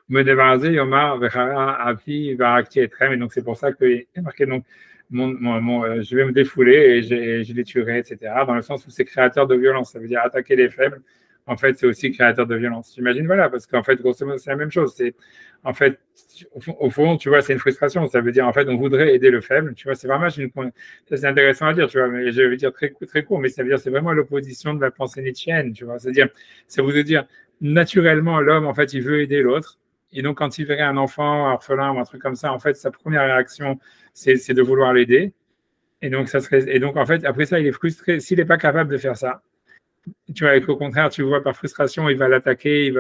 Me débarrasser, Yomar, Vechara, Api, Varakti et Trem, et donc c'est pour ça qu'il est marqué, donc, je vais me défouler et je les tuerai, etc. Dans le sens où c'est créateur de violence, ça veut dire attaquer les faibles. En fait, c'est aussi créateur de violence. J'imagine, voilà, parce qu'en fait, grosso modo, c'est la même chose. C'est, en fait, au fond, tu vois, c'est une frustration. Ça veut dire, en fait, on voudrait aider le faible. Tu vois, c'est vraiment, ça c'est intéressant à dire, tu vois, mais je vais dire très court, mais ça veut dire, c'est vraiment l'opposition de la pensée nietzschéenne, tu vois. C'est-à-dire, ça voudrait dire, naturellement, l'homme, en fait, il veut aider l'autre. Et donc, quand il verrait un enfant, un orphelin ou un truc comme ça, en fait, sa première réaction, c'est de vouloir l'aider. Et donc, en fait, après ça, il est frustré. S'il n'est pas capable de faire ça, tu vois, au contraire, tu vois, par frustration, il va l'attaquer,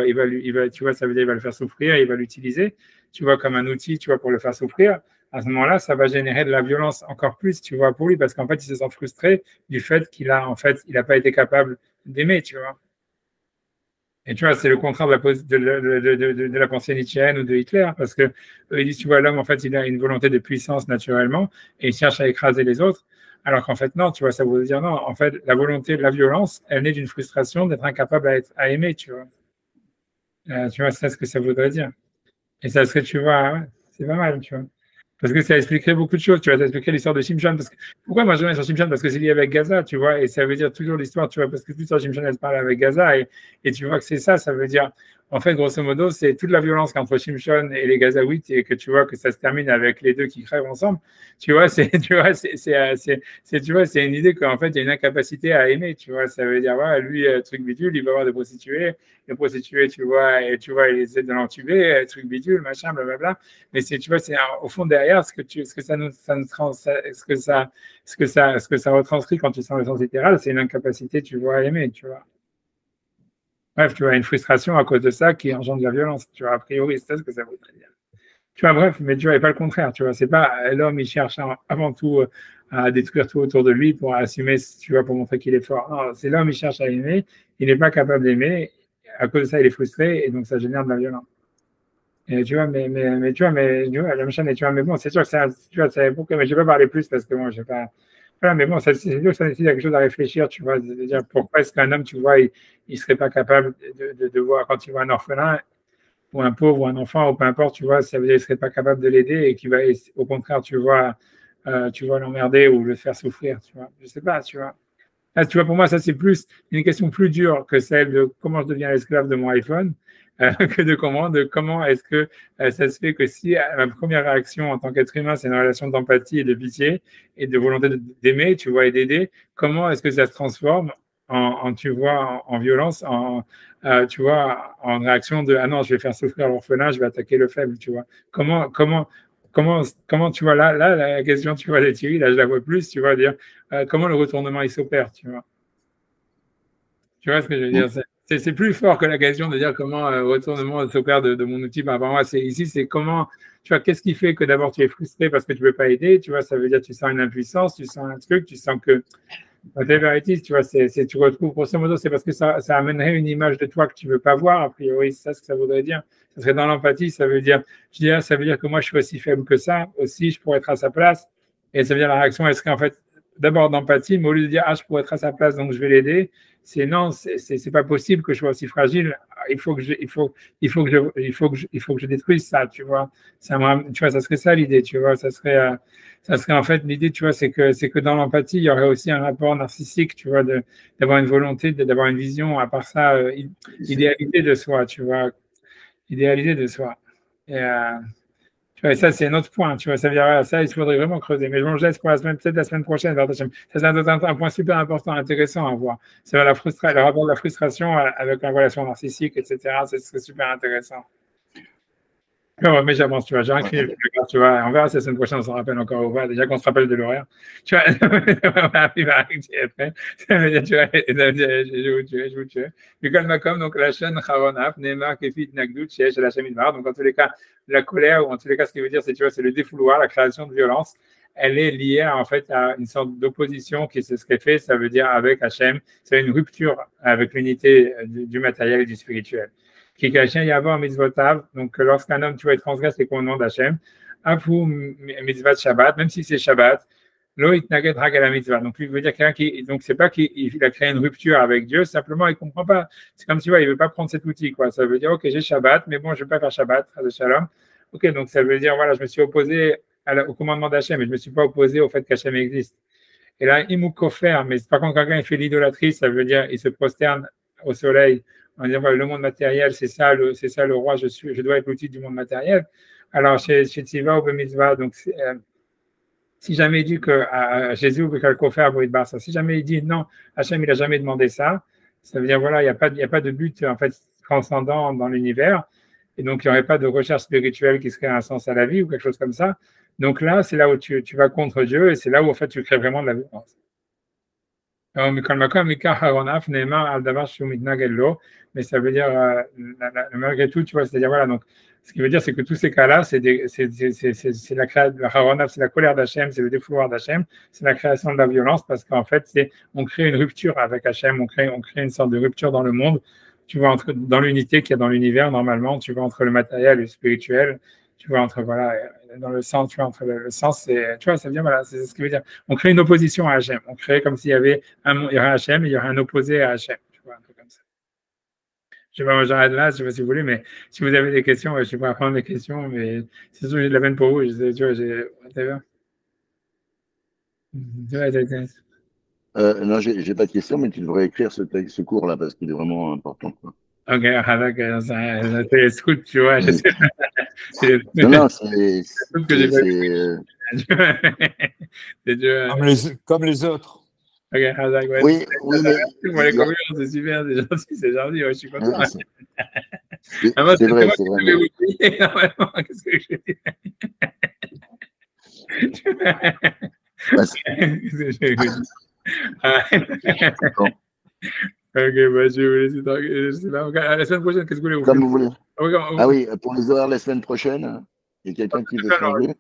tu vois, ça veut dire, il va le faire souffrir, il va l'utiliser, tu vois, comme un outil, tu vois, pour le faire souffrir. À ce moment-là, ça va générer de la violence encore plus, tu vois, pour lui, parce qu'en fait, il se sent frustré du fait qu'il n'a pas été capable d'aimer, tu vois. Et tu vois, c'est le contraire de la pensée nietzschéenne ou de Hitler, parce que ils disent, tu vois, l'homme, en fait, il a une volonté de puissance naturellement, et il cherche à écraser les autres, alors qu'en fait, non, tu vois, ça veut dire non. En fait, la volonté de la violence, elle naît d'une frustration d'être incapable à aimer, tu vois. Tu vois, c'est ce que ça voudrait dire. Et ça serait, tu vois, ouais, c'est pas mal, tu vois. Parce que ça expliquerait beaucoup de choses, tu vois, ça expliquerait l'histoire de Shimshon. Pourquoi moi je reviens sur Shimshon? Parce que c'est lié avec Gaza, tu vois, et ça veut dire toujours l'histoire, tu vois, parce que l'histoire de Shimshon, elle parle avec Gaza, et tu vois que c'est ça veut dire, en fait, grosso modo, c'est toute la violence qu'entre Shimshon et les Gazaouites, et que tu vois que ça se termine avec les deux qui crèvent ensemble, tu vois, c'est une idée qu'en fait, il y a une incapacité à aimer, tu vois, ça veut dire, voilà, lui, truc bidule, il va avoir des prostituées, tu vois, et tu vois, il essaie de l'entuber, truc bidule, machin, blablabla, mais tu vois, c'est au fond derrière, ce que ça retranscrit quand tu sens le sens littéral, c'est une incapacité, tu vois, à aimer, tu vois. Bref, tu vois, une frustration à cause de ça qui engendre de la violence, tu vois, a priori, c'est ce que ça voudrait dire. Tu vois, bref, mais tu vois, et pas le contraire, tu vois, c'est pas l'homme, il cherche avant tout à détruire tout autour de lui pour assumer, tu vois, pour montrer qu'il est fort. Non, c'est l'homme, il cherche à aimer, il n'est pas capable d'aimer, à cause de ça, il est frustré, et donc ça génère de la violence. Et tu vois, la machin, tu vois, mais bon, c'est sûr que ça, tu vois, c'est pourquoi, mais je vais pas parler plus parce que bon, je vais pas. Voilà, mais bon, c'est sûr que ça nécessite quelque chose à réfléchir, tu vois, de dire pourquoi est-ce qu'un homme, tu vois, il serait pas capable de voir quand il voit un orphelin ou un pauvre ou un enfant ou peu importe, tu vois, ça veut dire qu'il serait pas capable de l'aider et qu'il va, au contraire, tu vois, l'emmerder ou le faire souffrir, tu vois. Je sais pas, tu vois. Là, tu vois, pour moi, ça, c'est plus une question plus dure que celle de comment je deviens l'esclave de mon iPhone, que de comment est-ce que ça se fait que si ma première réaction en tant qu'être humain, c'est une relation d'empathie et de pitié et de volonté d'aimer, tu vois, et d'aider, comment est-ce que ça se transforme tu vois, en violence, tu vois, en réaction de ah non, je vais faire souffrir l'orphelin, je vais attaquer le faible, tu vois. Comment tu vois là, la question, tu vois, de Thierry, là, je la vois plus, tu vois, dire comment le retournement il s'opère, tu vois. Tu vois ce que je veux dire? C'est plus fort que la question de dire comment retournement s'opère de mon outil par rapport à moi. Ici, c'est comment, tu vois, qu'est-ce qui fait que d'abord tu es frustré parce que tu ne peux pas aider, tu vois, ça veut dire que tu sens une impuissance, tu sens un truc, tu sens que whatever it is, tu vois, tu retrouves, grosso modo, c'est parce que ça amènerait une image de toi que tu ne veux pas voir, a priori, c'est ça ce que ça voudrait dire. Ça serait dans l'empathie, ça veut dire, ça veut dire que moi je suis aussi faible que ça, aussi je pourrais être à sa place, et ça veut dire la réaction, elle serait en fait d'abord d'empathie, mais au lieu de dire, ah, je pourrais être à sa place, donc je vais l'aider, c'est non, c'est pas possible que je sois aussi fragile, il faut que je détruise ça, tu vois. Tu vois, ça serait ça l'idée, tu vois, ça serait en fait l'idée, tu vois, c'est que dans l'empathie, il y aurait aussi un rapport narcissique, tu vois, d'avoir une volonté, d'avoir une vision, à part ça, idéalité de soi, tu vois, idéalité de soi. Et, tu vois, et ça, c'est un autre point, tu vois, ça veut dire, ça, il faudrait vraiment creuser. Mais je m'en laisse pour la semaine, peut-être la semaine prochaine. Ça, c'est un point super important, intéressant à voir. C'est le rapport de la frustration avec la relation narcissique, etc. C'est super intéressant. Non, mais j'avance, tu vois, j'ai incliné tu vois, on verra si la semaine prochaine, on s'en rappelle encore ou pas, déjà qu'on se rappelle de l'horaire. Tu vois, on va arriver après. Ça veut dire, tu vois, je vous tue. Mikol Makom, donc la chaîne Charonaf, Neymar, Kefit, Nagdout, Chesh, la chaîne Midbar. Donc, en tous les cas, la colère, ou en tous les cas, ce qui veut dire, c'est, tu vois, c'est le défouloir, la création de violence. Elle est liée, en fait, à une sorte d'opposition qui c'est ce qu'elle fait, ça veut dire avec Hachem, c'est une rupture avec l'unité du matériel et du spirituel. Qui Hachem Yavor mitzvotav, donc lorsqu'un homme, tu vois, il transgresse les commandements d'Hachem, Afu mitzvah Shabbat, même si c'est Shabbat, lo itnaged hag la mitzvah. Donc, il veut dire quelqu'un donc c'est pas qu'il a créé une rupture avec Dieu, simplement il comprend pas. C'est comme tu vois, il veut pas prendre cet outil, quoi. Ça veut dire, ok, j'ai Shabbat, mais bon, je vais pas faire Shabbat, Shalom. Ok, donc ça veut dire, voilà, je me suis opposé au commandement d'Hachem, mais je me suis pas opposé au fait qu'Hachem existe. Et là, imoukofer, mais par contre, quand quelqu'un fait l'idolâtrie, ça veut dire, il se prosterne au soleil en disant voilà, le monde matériel, c'est ça le roi, je dois être l'outil du monde matériel. Alors, chez Tziva ou Bemitzvah, donc, si jamais il dit que Jésus ou si jamais il dit non, Hachem, il n'a jamais demandé ça, ça veut dire voilà, il n'y a pas de but en fait transcendant dans l'univers, et donc il n'y aurait pas de recherche spirituelle qui serait un sens à la vie ou quelque chose comme ça. Donc là, c'est là où tu vas contre Dieu, et c'est là où en fait tu crées vraiment de la violence. Mais ça veut dire, malgré tout, tu vois, c'est-à-dire, voilà, donc, ce qui veut dire, c'est que tous ces cas-là, c'est la colère d'Hachem, c'est le défouloir d'Hachem, c'est la création de la violence, parce qu'en fait, on crée une rupture avec Hachem, on crée une sorte de rupture dans le monde, tu vois, dans l'unité qu'il y a dans l'univers, normalement, tu vois, entre le matériel et le spirituel, tu vois, dans le sens, tu vois, entre le sens, tu vois, ça veut dire, voilà, c'est ce qui veut dire. On crée une opposition à Hachem. On crée comme s'il y avait il y aurait Hachem et il y aurait un opposé à Hachem. Tu vois, un peu comme ça. Je sais pas, moi j'arrête là, je sais pas si vous voulez, mais si vous avez des questions, je suis prêt à prendre des questions, mais c'est sûr, j'ai de la peine pour vous. Tu vois, non, j'ai pas de questions, mais tu devrais écrire ce cours-là parce qu'il est vraiment important, quoi. Ok, c'est scout, tu vois. Non, c'est comme les autres. Ok, ouais. Oui, mais c'est super, c'est gentil, ouais, je suis content. C'est vrai. Qu'est-ce que je dis? Ok, bah, je vais vous laisser tranquille. La semaine prochaine, qu'est-ce que vous voulez vous Comme vous voulez. Ah oui, pour les horaires la semaine prochaine, il y a quelqu'un qui veut changer.